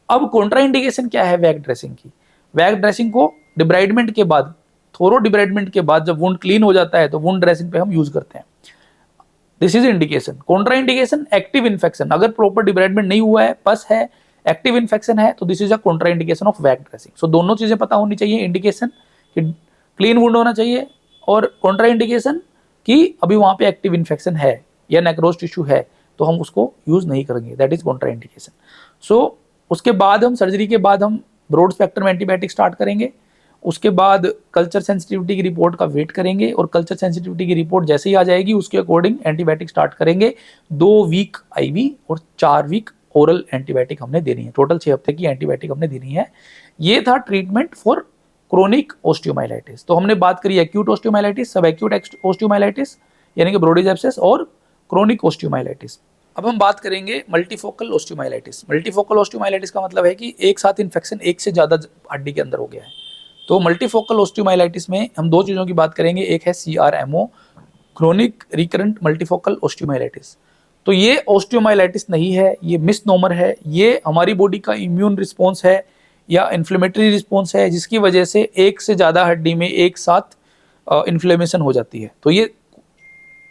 अब कॉन्ट्राइंडिकेशन क्या है वैक ड्रेसिंग की? वैक ड्रेसिंग को डिब्राइडमेंट के बाद, थोरो डिब्राइडमेंट के बाद जब वुंड क्लीन हो जाता है तो वुंड ड्रेसिंग पे हम यूज करते हैं। This is indication. Contraindication, active infection, अगर प्रॉपर डिब्राइडमेंट नहीं हुआ है, पस है, एक्टिव इन्फेक्शन है, तो this is a contraindication of VAC dressing. So दोनों चीजें पता होनी चाहिए, इंडिकेशन कि क्लीन वुंड होना चाहिए, और कॉन्ट्राइंडिकेशन कि अभी वहां पे एक्टिव इन्फेक्शन है या नेक्रोज टिश्यू है, तो हम उसको यूज नहीं करेंगे, दैट इज कॉन्ट्राइंडिकेशन। सो उसके बाद हम सर्जरी के बाद हम ब्रॉड स्पेक्ट्रम एंटीबायोटिक स्टार्ट करेंगे। उसके बाद कल्चर सेंसिटिविटी की रिपोर्ट का वेट करेंगे, और कल्चर सेंसिटिविटी की रिपोर्ट जैसे ही आ जाएगी उसके अकॉर्डिंग एंटीबायोटिक स्टार्ट करेंगे। 2 वीक IV और 4 वीक ओरल एंटीबायोटिक हमने देनी है। टोटल 6 हफ्ते की एंटीबायोटिक हमने देनी है। ये था ट्रीटमेंट फॉर क्रोनिक ओस्टियोमाइलाइटिस। तो हमने बात करी एक्यूट ओस्टियोमाइलाइटिस, सब एक्यूट ओस्टियोमाइलाइटिस यानी कि ब्रोडीज एब्सेस, और क्रोनिक ओस्टियोमाइलाइटिस। अब हम बात करेंगे मल्टीफोकल ओस्टियोमाइलाइटिस। मल्टीफोकल ओस्टियोमाइलाइटिस का मतलब है कि एक साथ इन्फेक्शन एक से ज़्यादा हड्डी के अंदर हो गया है। तो मल्टीफोकल ओस्टियोमाइलाइटिस में हम 2 चीज़ों की बात करेंगे, एक है CRMO, chronic recurrent multifocal osteomyelitis. तो ये ओस्टियोमाइलाइटिस नहीं है, ये मिसनोमर है, ये हमारी बॉडी का इम्यून रिस्पॉन्स है या इन्फ्लेमेटरी रिस्पॉन्स है, जिसकी वजह से एक से ज़्यादा हड्डी में एक साथ इन्फ्लेमेशन हो जाती है। तो ये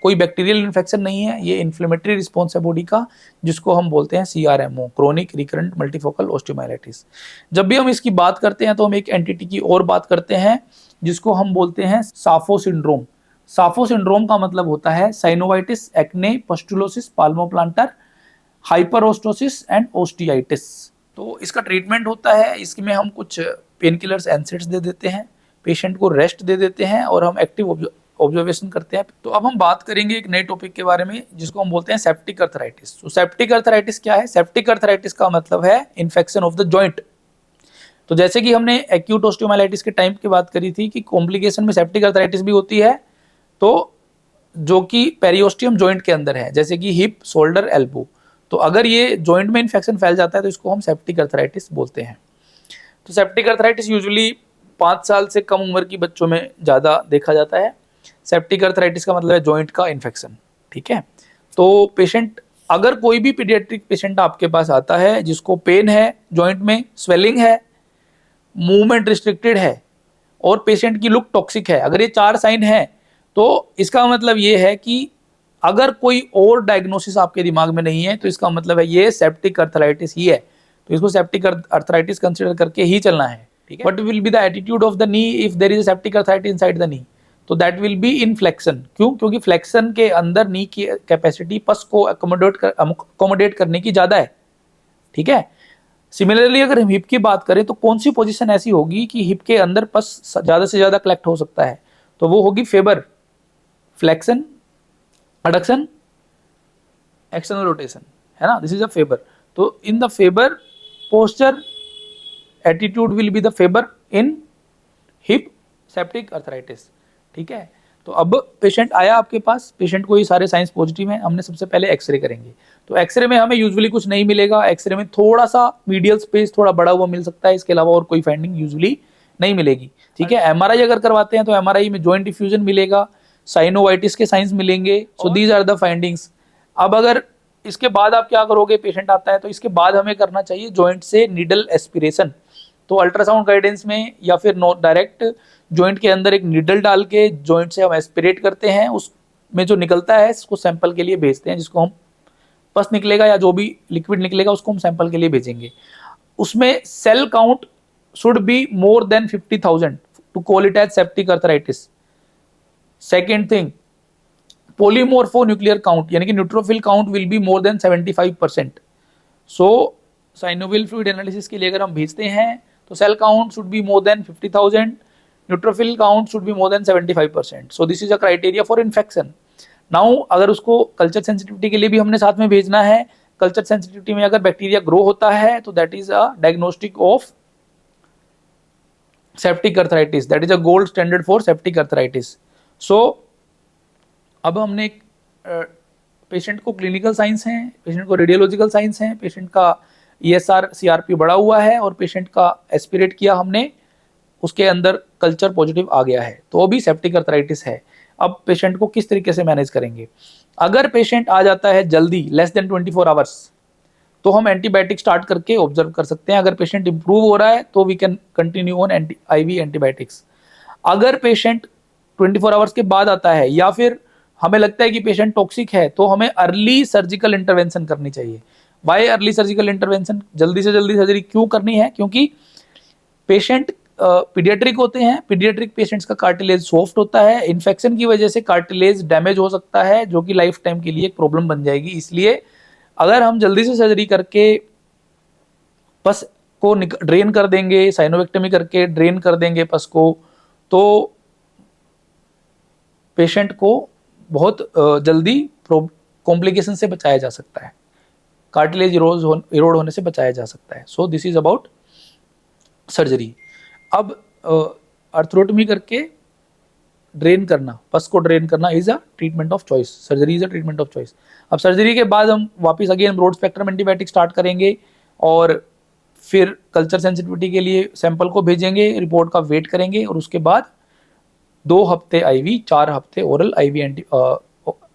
कोई बैक्टीरियल इन्फेक्शन नहीं है, ये इन्फ्लेमेटरी रिस्पॉन्स है बॉडी का, जिसको हम बोलते हैं CRMO, chronic recurrent multifocal osteomyelitis. जब भी हम इसकी बात करते हैं तो हम एक एंटिटी की और बात करते हैं जिसको हम बोलते हैं साफो सिंड्रोम। साफो सिंड्रोम का मतलब होता है साइनोवाइटिस, एक्ने, पस्टुलोसिस, पाल्मोप्लांटर, हाइपरोस्टोसिस एंड ओस्टियाइटिस। तो इसका ट्रीटमेंट होता है, इसमें हम कुछ पेन किलर्स, एनसेड्स दे देते हैं, पेशेंट को रेस्ट दे देते हैं, और हम एक्टिव ऑब्जर्वेशन करते हैं। तो अब हम बात करेंगे एक नए टॉपिक के बारे में जिसको हम बोलते हैं सेप्टिक अर्थराइटिस। तो सेप्टिक अर्थराइटिस क्या है? सेप्टिक अर्थराइटिस का मतलब है इन्फेक्शन ऑफ द जॉइंट। तो जैसे कि हमने एक्यूट ऑस्टियोमाइलाइटिस के टाइम की बात करी थी कि कॉम्प्लिकेशन में सेप्टिक अर्थराइटिस भी होती है, तो जो कि पेरियोस्टियम जॉइंट के अंदर है, जैसे कि हिप, शोल्डर, एल्बो। तो अगर ये जॉइंट में इन्फेक्शन फैल जाता है तो इसको हम सेप्टिक अर्थराइटिस बोलते हैं। तो सेप्टिक अर्थराइटिस यूजुअली 5 साल से कम उम्र की बच्चों में ज़्यादा देखा जाता है। सेप्टिक अर्थराइटिस का मतलब है जॉइंट का इन्फेक्शन, ठीक है। तो पेशेंट, अगर कोई भी पीडियाट्रिक पेशेंट आपके पास आता है जिसको पेन है, जॉइंट में स्वेलिंग है, मूवमेंट रिस्ट्रिक्टेड है और पेशेंट की लुक टॉक्सिक है, अगर ये 4 साइन है तो इसका मतलब ये है कि अगर कोई और डायग्नोसिस आपके दिमाग में नहीं है तो इसका मतलब है ये सेप्टिक अर्थराइटिस ही है। तो इसको सेप्टिक अर्थराइटिस कंसीडर करके ही चलना है, ठीक है। What will be the attitude of the knee if there is a septic arthritis inside the knee? तो that will be in flexion. क्यों? क्योंकि फ्लेक्शन के अंदर नी की कैपेसिटी पस को अकोमोडेट करने की ज्यादा है, ठीक है। सिमिलरली अगर हम हिप की बात करें तो कौन सी पोजीशन ऐसी होगी कि हिप के अंदर पस ज्यादा से ज्यादा कलेक्ट हो सकता है? तो वो होगी FABER, flexion, adduction, external rotation, है ना। This is a FABER. तो in the FABER posture attitude will be the FABER in hip septic arthritis, ठीक है। तो अब पेशेंट आया आपके पास, पेशेंट को ये सारे साइंस पॉजिटिव हैं, हमने सबसे पहले एक्सरे करेंगे। तो एक्सरे में हमें यूजुअली कुछ नहीं मिलेगा, एक्सरे में थोड़ा सा मीडियल स्पेस थोड़ा बड़ा हुआ मिल सकता है, इसके अलावा और कोई फाइंडिंग यूजुअली नहीं मिलेगी, ठीक है। एमआरआई अगर करवाते हैं तो एमआरआई में जॉइंट डिफ्यूजन मिलेगा, साइनोवाइटिस के साइंस मिलेंगे। So these are the findings. अब अगर इसके बाद आप क्या करोगे, पेशेंट आता है तो इसके बाद हमें करना चाहिए जॉइंट से नीडल एस्पिरेशन। तो अल्ट्रासाउंड गाइडेंस में या फिर डायरेक्ट जॉइंट के अंदर एक नीडल डाल के जॉइंट से हम एस्पिरेट करते हैं, उसमें जो निकलता है इसको सैंपल के लिए भेजते हैं, जिसको हम पस निकलेगा या जो भी लिक्विड निकलेगा उसको हम सैंपल के लिए भेजेंगे। उसमें cell count should be more than 50,000 to call it as septic arthritis. Second thing, polymorphonuclear count यानी कि neutrophil count will be more than 75%। So synovial fluid analysis के लिए अगर हम भेजते हैं तो cell count should be more than 50,000, neutrophil count should be more than 75%। So this is a criteria for infection. Now अगर उसको कल्चर सेंसिटिविटी के लिए भी हमने साथ में भेजना है, कल्चर सेंसिटिविटी में अगर बैक्टीरिया ग्रो होता है तो that is a diagnostic of septic arthritis, that is a gold standard for septic arthritis. So अब हमने पेशेंट को क्लिनिकल साइंस हैं, पेशेंट को रेडियोलॉजिकल साइंस हैं, पेशेंट का ESR CRP बढ़ा हुआ है और पेशेंट का एस्पिरेट किया हमने, उसके अंदर कल्चर पॉजिटिव आ गया है, तो भी सेप्टिक अर्थराइटिस है। अब पेशेंट को किस तरीके से मैनेज करेंगे? अगर पेशेंट आ जाता है जल्दी, लेस देन 24 आवर्स, तो हम एंटीबायोटिक स्टार्ट करके ऑब्जर्व कर सकते हैं। अगर पेशेंट इंप्रूव हो रहा है तो we can continue on IV antibiotics. अगर पेशेंट 24 आवर्स के बाद आता है या फिर हमें लगता है कि पेशेंट टॉक्सिक है तो हमें अर्ली सर्जिकल इंटरवेंशन करनी चाहिए। Why early surgical intervention? जल्दी से जल्दी सर्जरी क्यों करनी है? क्योंकि पेशेंट पीडियाट्रिक होते हैं, पीडियाट्रिक पेशेंट्स का कार्टिलेज सॉफ्ट होता है, इन्फेक्शन की वजह से कार्टिलेज डैमेज हो सकता है जो कि लाइफ टाइम के लिए एक प्रॉब्लम बन जाएगी। इसलिए अगर हम जल्दी से सर्जरी करके पस को ड्रेन कर देंगे, साइनोवेक्टमी करके ड्रेन कर देंगे पस को, तो पेशेंट को बहुत जल्दी कॉम्प्लिकेशन से बचाया जा सकता है, कार्टिलेज इरोड होने से बचाया जा सकता है। So this is about surgery. अब अर्थरोटमी करके ड्रेन करना, पस को ड्रेन करना is a treatment of choice, surgery is a treatment of choice. अब सर्जरी के बाद हम वापस again broad spectrum antibiotic start करेंगे और फिर कल्चर सेंसिटिविटी के लिए सैंपल को भेजेंगे, रिपोर्ट का वेट करेंगे और उसके बाद 2 हफ्ते IV, 4 हफ्ते ओरल IV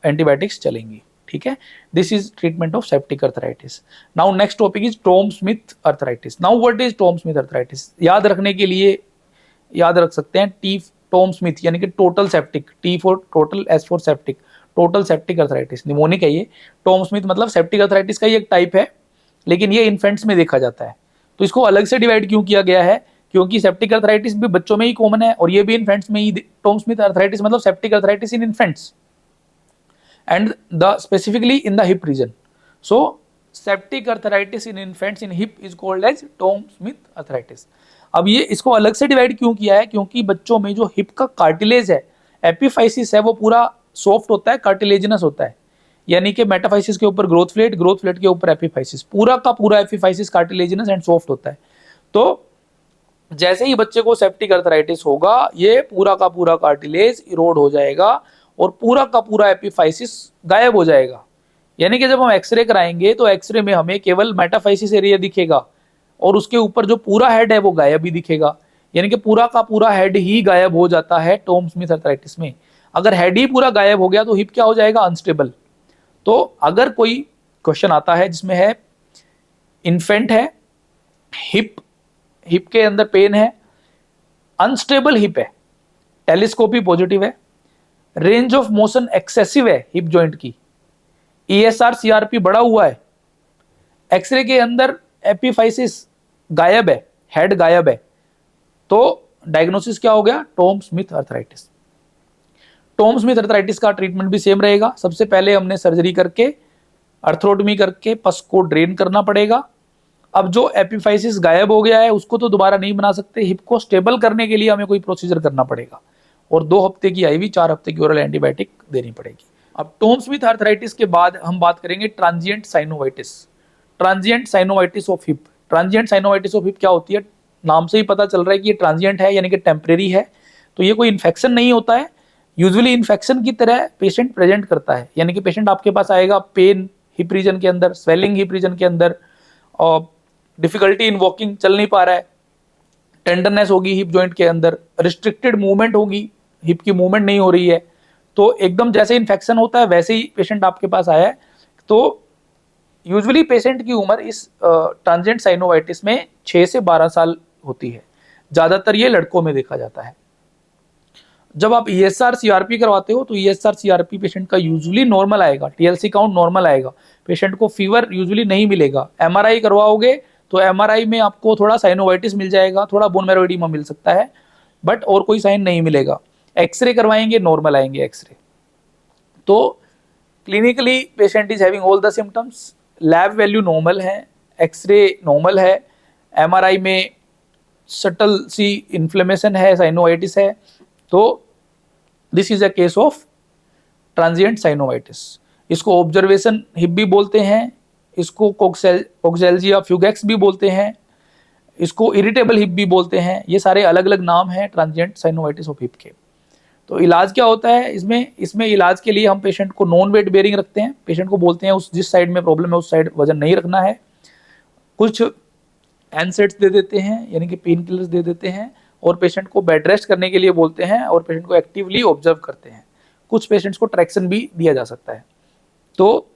एंटीबायोटिक्स चलेंगी, ठीक है। This is treatment of septic arthritis. Now next topic is Tom Smith arthritis. Now what is Tom Smith arthritis? याद रखने के लिए याद रख सकते हैं टॉम स्मिथ यानी कि total septic, T for total, S for septic, total septic arthritis. Mnemonic है ये। टॉम स्मिथ मतलब सेप्टिक अर्थराइटिस का ही एक टाइप है, लेकिन ये इन्फेंट्स में देखा जाता है। तो इसको अलग से डिवाइड क्यों किया गया है? क्योंकि सेप्टिक अर्थराइटिस भी बच्चों में ही कॉमन है और ये भी इन्फेंट्स में ही। टॉम स्मिथ अर्थराइटिस मतलब septic arthritis in infants and the specifically in the hip region. So septic arthritis in infants in hip is called as Tom Smith arthritis. अब ये इसको अलग से डिवाइड क्यों किया है? क्योंकि बच्चों में जो हिप का कार्टिलेज है, एपिफाइसिस है, वो पूरा सॉफ्ट होता है, कार्टिलेजिनस होता है, यानी कि मेटाफाइसिस के ऊपर ग्रोथ प्लेट के ऊपर एपिफाइसिस, पूरा का पूरा एपिफाइसिस कार्टिलेजिनस एंड सॉफ्ट होता है। तो जैसे ही बच्चे को सेप्टिक अर्थराइटिस होगा, ये पूरा का पूरा कार्टिलेज इरोड हो जाएगा और पूरा का पूरा एपिफाइसिस गायब हो जाएगा। यानी कि जब हम एक्सरे कराएंगे तो एक्सरे में हमें केवल मेटाफाइसिस एरिया दिखेगा और उसके ऊपर जो पूरा हेड है वो गायब ही दिखेगा। यानी कि पूरा का पूरा हेड ही गायब हो जाता है टॉम स्मिथ आर्थराइटिस में। अगर हेड ही पूरा गायब हो गया तो हिप क्या हो जाएगा, अनस्टेबल। तो अगर कोई क्वेश्चन आता है जिसमें है इन्फेंट है, हिप के अंदर पेन है, अनस्टेबल हिप है, टेलीस्कोपी पॉजिटिव है, रेंज ऑफ मोशन एक्सेसिव है हिप जॉइंट की, ESR CRP बढ़ा हुआ है, एक्सरे के अंदर एपिफाइसिस गायब है, हेड गायब है, तो डायग्नोसिस क्या हो गया, Tom Smith arthritis. Tom Smith arthritis का ट्रीटमेंट भी सेम रहेगा। सबसे पहले हमने सर्जरी करके अर्थरोटमी करके पस को ड्रेन करना पड़ेगा। अब जो एपिफाइसिस गायब हो गया है उसको तो दोबारा नहीं बना सकते, हिप को स्टेबल करने के लिए हमें कोई प्रोसीजर करना पड़ेगा और 2 हफ्ते की IV, 4 हफ्ते की ओरल एंटीबायोटिक देनी पड़ेगी। अब टॉम स्मिथ आर्थराइटिस के बाद हम बात करेंगे transient synovitis. Transient synovitis of hip. Transient synovitis of hip क्या होती है, नाम से ही पता चल रहा है कि ये ट्रांजिएंट है यानी कि टेम्परेरी है। तो ये कोई इन्फेक्शन नहीं होता है, यूजुअली इन्फेक्शन की तरह पेशेंट प्रेजेंट करता है। यानी कि पेशेंट आपके पास आएगा पेन हिप रीजन के अंदर, स्वेलिंग हिप रीजन के अंदर, और डिफिकल्टी इन वॉकिंग, चल नहीं पा रहा है, टेंडरनेस होगी हिप जॉइंट के अंदर, रिस्ट्रिक्टेड मूवमेंट होगी, हिप की मूवमेंट नहीं हो रही है। तो एकदम जैसे इन्फेक्शन होता है वैसे ही पेशेंट आपके पास आया है। तो यूजुअली पेशेंट की उम्र इस ट्रांजिएंट साइनोवाइटिस में 6 से 12 साल होती है। ज्यादातर ये लड़कों में देखा जाता है। जब आप ESR CRP करवाते हो तो ESR CRP पेशेंट का यूजुअली नॉर्मल आएगा, TLC काउंट नॉर्मल आएगा, पेशेंट को फीवर यूजुअली नहीं मिलेगा। MRI करवाओगे तो MRI में आपको थोड़ा साइनोवाइटिस मिल जाएगा, थोड़ा बोन मैरो एडिमा मिल सकता है, बट और कोई साइन नहीं मिलेगा। एक्सरे करवाएंगे, नॉर्मल आएंगे एक्सरे। तो clinically patient is having all the symptoms, lab value normal है, एक्सरे नॉर्मल है, MRI में सटल सी इन्फ्लेमेशन है, साइनोवाइटिस है। तो this is a case of transient synovitis. इसको ऑब्जर्वेशन हिप भी बोलते हैं, इसको कोक्सेल्जिया फ्यूगैक्स भी बोलते हैं, इसको इरिटेबल हिप भी बोलते हैं। ये सारे अलग अलग नाम हैं ट्रांजिएंट साइनोवाइटिस ऑफ हिप के। तो इलाज क्या होता है इसमें इलाज के लिए हम पेशेंट को नॉन वेट बेयरिंग रखते हैं। पेशेंट को बोलते हैं उस जिस साइड में प्रॉब्लम है उस साइड वजन नहीं रखना है। कुछ एनसेड्स दे देते हैं यानी कि पेन किलर्स दे देते हैं, और पेशेंट को बेड रेस्ट करने के लिए बोलते हैं और पेशेंट को एक्टिवली ऑब्जर्व करते हैं। कुछ पेशेंट्स को ट्रैक्शन भी दिया जा सकता है। तो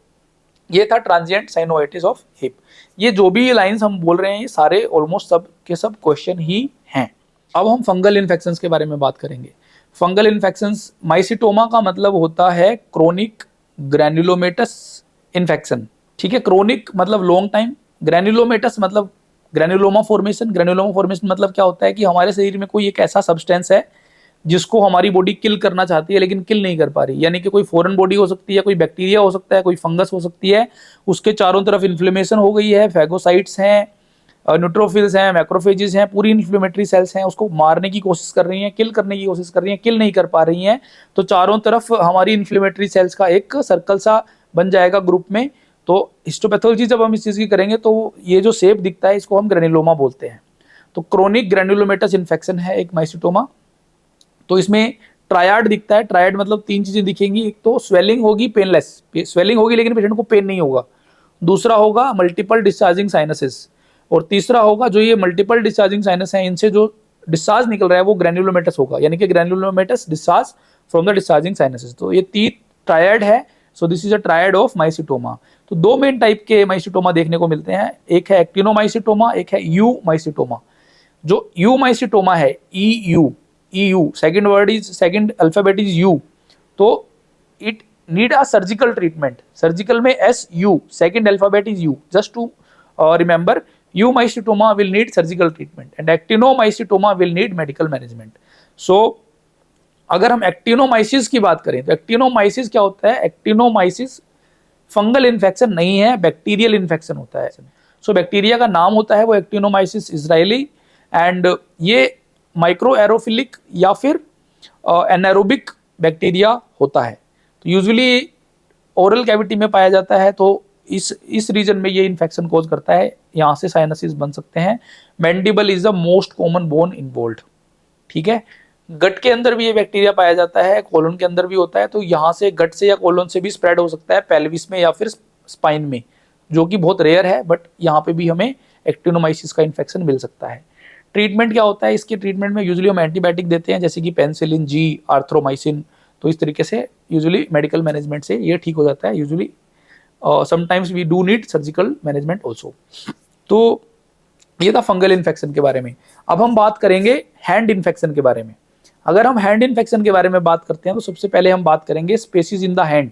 ये था ट्रांजिएंट साइनोवाइटिस ऑफ हिप। ये जो भी लाइंस हम बोल रहे हैं ये सारे ऑलमोस्ट सब के सब क्वेश्चन ही हैं। अब हम फंगल इन्फेक्शंस के बारे में बात करेंगे। फंगल इन्फेक्शंस, माइसिटोमा का मतलब होता है क्रोनिक ग्रैन्युलोमेटस इन्फेक्शन। ठीक है, क्रोनिक मतलब लॉन्ग टाइम, ग्रैन्युलोमेटस मतलब ग्रैन्युलोमा फॉर्मेशन। ग्रैन्युलोमा फॉर्मेशन मतलब क्या होता है कि हमारे शरीर में कोई एक ऐसा सब्सटेंस है जिसको हमारी बॉडी किल करना चाहती है लेकिन किल नहीं कर पा रही। यानी कि कोई फॉरेन बॉडी हो सकती है, कोई बैक्टीरिया हो सकता है, कोई फंगस हो सकती है, उसके चारों तरफ इन्फ्लेमेशन हो गई है, फैगोसाइट्स हैं, न्यूट्रोफिल्स हैं, मैक्रोफेजेस हैं, पूरी इन्फ्लेमेटरी सेल्स हैं, उसको मारने की कोशिश कर रही हैं, किल करने की कोशिश कर रही हैं, किल नहीं कर पा रही हैं। तो चारों तरफ हमारी इन्फ्लेमेटरी सेल्स का एक सर्कल सा बन जाएगा ग्रुप में। तो हिस्टोपैथोलॉजी जब हम इस चीज़ की करेंगे तो ये जो शेप दिखता है इसको हम ग्रेनुलोमा बोलते हैं। तो क्रोनिक ग्रैन्युलोमेटस इन्फेक्शन है एक माइसिटोमा। तो इसमें ट्रायड दिखता है। ट्रायड मतलब 3 चीजें दिखेंगी। एक तो स्वेलिंग होगी, पेनलेस स्वेलिंग होगी लेकिन पेशेंट को पेन नहीं होगा। दूसरा होगा मल्टीपल डिस्चार्जिंग साइनसेस, और तीसरा होगा जो ये मल्टीपल डिस्चार्जिंग साइनस है इनसे जो डिस्चार्ज निकल रहा है वो ग्रैन्युलोमेटस होगा, यानी कि granulomatous discharge from the discharging sinuses. तो ये 3 ट्रायड है। So this is a triad of mycetoma. तो 2 मेन टाइप के माइसिटोमा देखने को मिलते हैं, एक है एक्टिनोमाइसिटोमा, एक है यू माइसिटोमा। जो यू माइसिटोमा है, EU second alphabet is U, तो it need a surgical treatment. Surgical में SU, second alphabet is U, just to remember. Eumycetoma will need surgical treatment and actinomycetoma will need medical management. So अगर हम एक्टिनोमाइसिस की बात करें तो एक्टिनोमाइसिस क्या होता है? एक्टिनोमाइसिस फंगल इन्फेक्शन नहीं है, बैक्टीरियल इन्फेक्शन होता है। सो बैक्टीरिया का नाम होता है वो एक्टिनोमाइसिस इजराइली, एंड ये माइक्रो एरोफिलिक या फिर एनारोबिक बैक्टीरिया होता है। तो यूजुअली ओरल कैविटी में पाया जाता है, तो इस रीजन में ये इन्फेक्शन कोज करता है, यहाँ से साइनसिस बन सकते हैं। Mandible is the most common bone involved. ठीक है, गट के अंदर भी ये बैक्टीरिया पाया जाता है, कोलन के अंदर भी होता है, तो यहाँ से गट से या कोलन से भी स्प्रेड हो सकता है पेल्विस में या फिर स्पाइन में, जो कि बहुत रेयर है, बट यहाँ पे भी हमें एक्टिनोमाइसिस का इन्फेक्शन मिल सकता है। ट्रीटमेंट क्या होता है? इसके ट्रीटमेंट में यूजुअली हम एंटीबायोटिक देते हैं, जैसे कि पेनिसिलिन जी, आर्थ्रोमाइसिन। तो इस तरीके से यूजुअली मेडिकल मैनेजमेंट से ये ठीक हो जाता है। Usually sometimes we do need surgical management also. तो ये था फंगल इन्फेक्शन के बारे में। अब हम बात करेंगे हैंड इन्फेक्शन के बारे में। अगर हम हैंड इन्फेक्शन के बारे में बात करते हैं तो सबसे पहले हम बात करेंगे स्पेसिस इन द हैंड।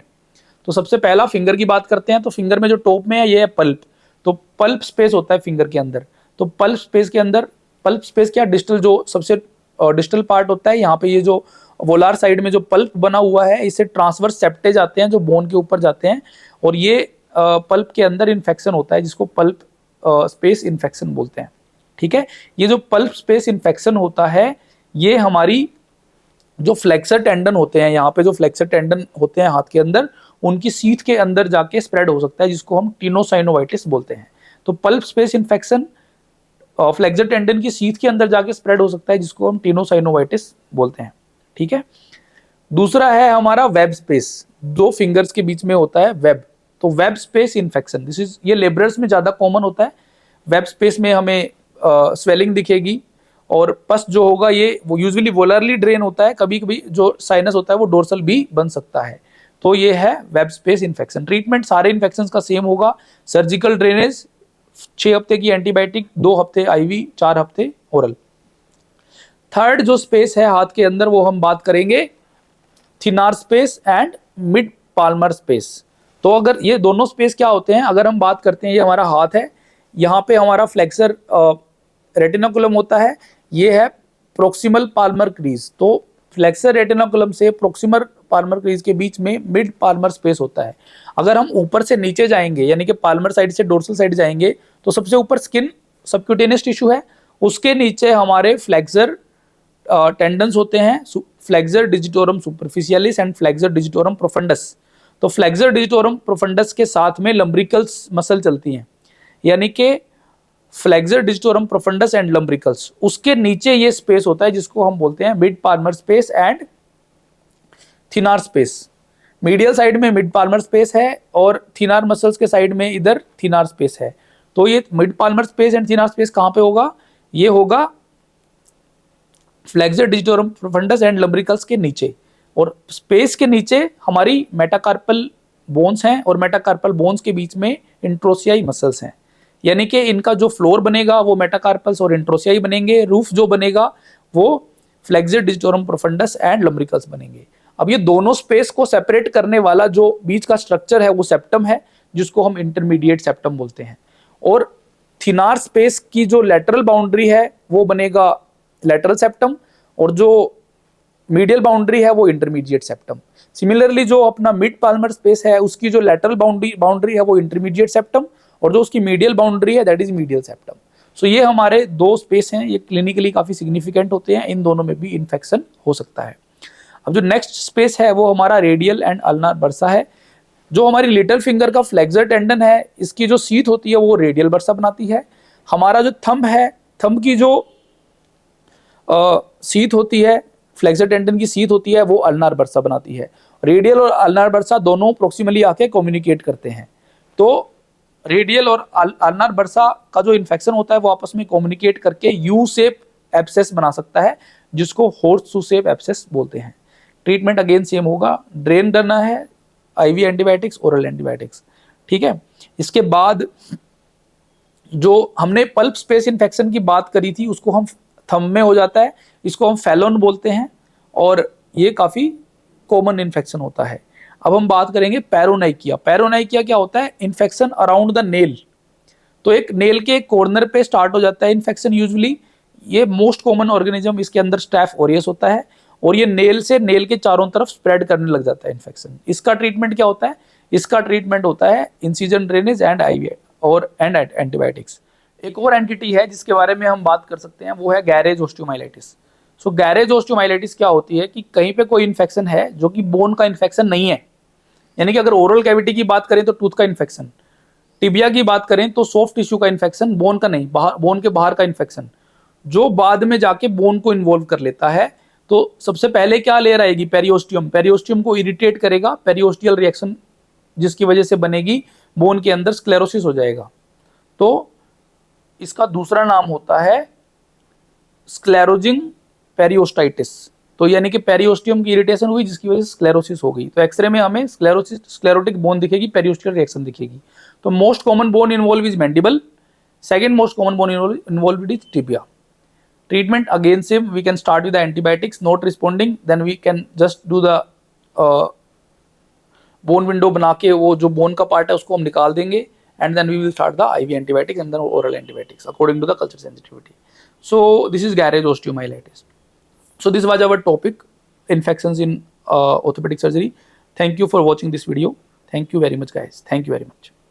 तो सबसे पहला फिंगर की बात करते हैं, तो फिंगर में जो टॉप में है ये है पल्प। तो पल्प स्पेस होता है फिंगर के अंदर। तो पल्प स्पेस के अंदर, पल्प स्पेस क्या, डिस्टल जो सबसे डिस्टल पार्ट होता है, यहाँ पे ये जो वोलार साइड में जो पल्प बना हुआ है, इससे ट्रांसवर्स सेप्टेज आते हैं जो बोन के ऊपर जाते हैं, और ये पल्प के अंदर इन्फेक्शन होता है जिसको पल्प स्पेस इन्फेक्शन बोलते हैं। ठीक है, ये जो पल्प स्पेस इन्फेक्शन होता है ये हमारी जो फ्लेक्सर टेंडन होते हैं, यहाँ पे जो फ्लेक्सर टेंडन होते हैं हाथ के अंदर, उनकी सीथ के अंदर जाके स्प्रेड हो सकता है, जिसको हम टिनोसाइनोवाइटिस बोलते हैं। तो pulp space infection flexor tendon की सीथ के अंदर जाके स्प्रेड हो सकता है, जिसको हम टिनोसाइनोवाइटिस बोलते हैं। ठीक है, दूसरा है हमारा वेब स्पेस, दो फिंगर्स के बीच में होता है वेब। तो web space infection, this is, ये लेबरर्स में ज्यादा कॉमन होता है। वेब स्पेस में हमें स्वेलिंग दिखेगी, और पस जो होगा ये वो यूजुअली वोलरली ड्रेन होता है, कभी कभी जो साइनस होता है वो डोर्सल भी बन सकता है। तो ये है वेब स्पेस इन्फेक्शन। ट्रीटमेंट सारे इन्फेक्शन का सेम होगा, सर्जिकल ड्रेनेज, 6 हफ्ते की एंटीबायोटिक, 2 हफ्ते आईवी, 4 हफ्ते ओरल। थर्ड जो स्पेस है हाथ के अंदर वो हम बात करेंगे thenar space and mid palmar space. तो अगर ये दोनों स्पेस क्या होते हैं, अगर हम बात करते हैं, ये हमारा हाथ है, यहाँ पे हमारा फ्लेक्सर रेटिनाकुलम होता है, ये है प्रोक्सिमल पाल्मर क्रीज। तो फ्लेक्सर रेटिनाकुलम से प्रोक्सिमल पाल्मर क्रीज के बीच में मिड पाल्मर स्पेस होता है। अगर हम ऊपर से नीचे जाएंगे, यानी कि पाल्मर साइड से डोर्सल साइड जाएंगे, तो सबसे ऊपर स्किन सबक्यूटेनियस टिश्यू है, उसके नीचे हमारे फ्लेक्सर टेंडन्स होते हैं, flexor digitorum superficialis and flexor digitorum profundis. तो फ्लेक्सर डिजिटोरम प्रोफंडस के साथ में लम्ब्रिकल्स मसल चलती हैं, यानी कि फ्लेक्सर डिजिटोरम प्रोफंडस एंड लम्ब्रिकल्स, उसके नीचे ये स्पेस होता है जिसको हम बोलते हैं mid palmar space and thenar space. Medial side में मिड पाल्मर स्पेस है और थिनार मसल्स के साइड में इधर थिनार स्पेस है। तो ये mid palmar space and thenar space कहाँ पे होगा? ये होगा flexor digitorum profundus and lumbricals के नीचे, और स्पेस के नीचे हमारी मेटाकार्पल बोन्स हैं, और मेटाकार्पल बोन्स के बीच में इंट्रोसियाई मसल्स हैं, यानी कि इनका जो फ्लोर बनेगा वो मेटाकार्पल्स और इंट्रोसियाई बनेंगे, रूफ जो बनेगा वो फ्लेक्सर डिजिटोरम प्रोफंडस एंड लम्ब्रिकल्स बनेंगे। अब ये दोनों स्पेस को सेपरेट करने वाला जो बीच का स्ट्रक्चर है वो सेप्टम है, जिसको हम इंटरमीडिएट सेप्टम बोलते हैं, और थिनार स्पेस की जो लेटरल बाउंड्री है वो बनेगा लेटरल सेप्टम, और जो मीडियल बाउंड्री है वो इंटरमीडिएट सेप्टम। सिमिलरली जो अपना मिड पाल्मर स्पेस है उसकी जो लेटरल बाउंड्री है वो इंटरमीडिएट सेप्टम, और जो उसकी मीडियल बाउंड्री है दैट इज मीडियल सेप्टम। सो ये हमारे दो स्पेस हैं, ये क्लिनिकली काफी सिग्निफिकेंट होते हैं, इन दोनों में भी इन्फेक्शन हो सकता है। अब जो नेक्स्ट स्पेस है वो हमारा रेडियल एंड अल्नार बर्सा है। जो हमारी लिटिल फिंगर का फ्लेक्सर टेंडन है, इसकी जो सीथ होती है वो रेडियल बर्सा बनाती है। हमारा जो थंब है, थंब की जो सीथ होती है, फ्लेक्सर टेंडन की सीथ होती है, वो अल्नार बर्सा बनाती है। रेडियल और अल्नार बर्सा दोनों प्रोक्सिमली आके कम्युनिकेट करते हैं। तो रेडियल और अल्नार बर्सा का जो इन्फेक्शन होता है वो आपस में कम्युनिकेट करके यू शेप एब्सेस बना सकता है, जिसको हॉर्स शू शेप एब्सेस बोलते हैं। ट्रीटमेंट अगेन सेम होगा, ड्रेन करना है, आईवी एंटीबायोटिक्स, ओरल एंटीबायोटिक्स। ठीक है, इसके बाद जो हमने पल्प स्पेस इन्फेक्शन की बात करी थी उसको हम थंब में हो जाता है, इसको हम फैलोन बोलते हैं, और ये काफी कॉमन इन्फेक्शन होता है। अब हम बात करेंगे पैरोनाइकिया। पैरोनाइकिया क्या होता है? Infection around the nail. तो एक नेल के कॉर्नर पे स्टार्ट हो जाता है इन्फेक्शन यूजुअली। ये मोस्ट कॉमन ऑर्गेनिज्म, इसके अंदर स्टैफ ओरियस होता है, और ये नेल से नेल के चारों तरफ स्प्रेड करने लग जाता है इन्फेक्शन। इसका ट्रीटमेंट क्या होता है? इसका ट्रीटमेंट होता है इंसिजन ड्रेनेज एंड आईवी और एंटीबायोटिक्स। एक और एंटिटी है जिसके बारे में हम बात कर सकते हैं, वो है गैरेज ऑस्टियोमाइलिटिस। सो गैरेज ऑस्टियोमाइलिटिस क्या होती है कि कहीं पे कोई इन्फेक्शन है जो कि बोन का इन्फेक्शन नहीं है, यानी कि अगर ओरल कैविटी की बात करें तो टूथ का इन्फेक्शन, टिबिया की बात करें तो सॉफ्ट टिश्यू का इन्फेक्शन, बोन का नहीं, बोन के बाहर का इन्फेक्शन जो बाद में जाके बोन को इन्वॉल्व कर लेता है, तो सबसे पहले क्या लेयर आएगी, पेरियोस्टियम। पेरियोस्टियम को इरिटेट करेगा, पेरियोस्टियल रिएक्शन जिसकी वजह से बनेगी बोन के अंदर स्क्लेरोसिस हो जाएगा। तो इसका दूसरा नाम होता है स्क्लेरोजिंग पेरियोस्टाइटिस। तो यानी कि पेरियोस्टियम की इरिटेशन हुई जिसकी वजह से स्क्लेरोसिस हो गई। तो एक्सरे में हमें स्क्लेरोटिक बोन दिखेगी, पेरियोस्टियल रिएक्शन दिखेगी। तो most common bone involve is mandible, second most common bone involve is tibia. Treatment against him, we can start with the antibiotics, not responding, then we can just do the bone window बना के वो जो bone का part है उसको हम निकाल देंगे, and then we will start the IV antibiotics and then oral antibiotics according to the culture sensitivity. So this is Garage osteomyelitis. So this was our topic, infections in orthopedic surgery. Thank you for watching this video. Thank you very much guys. Thank you very much.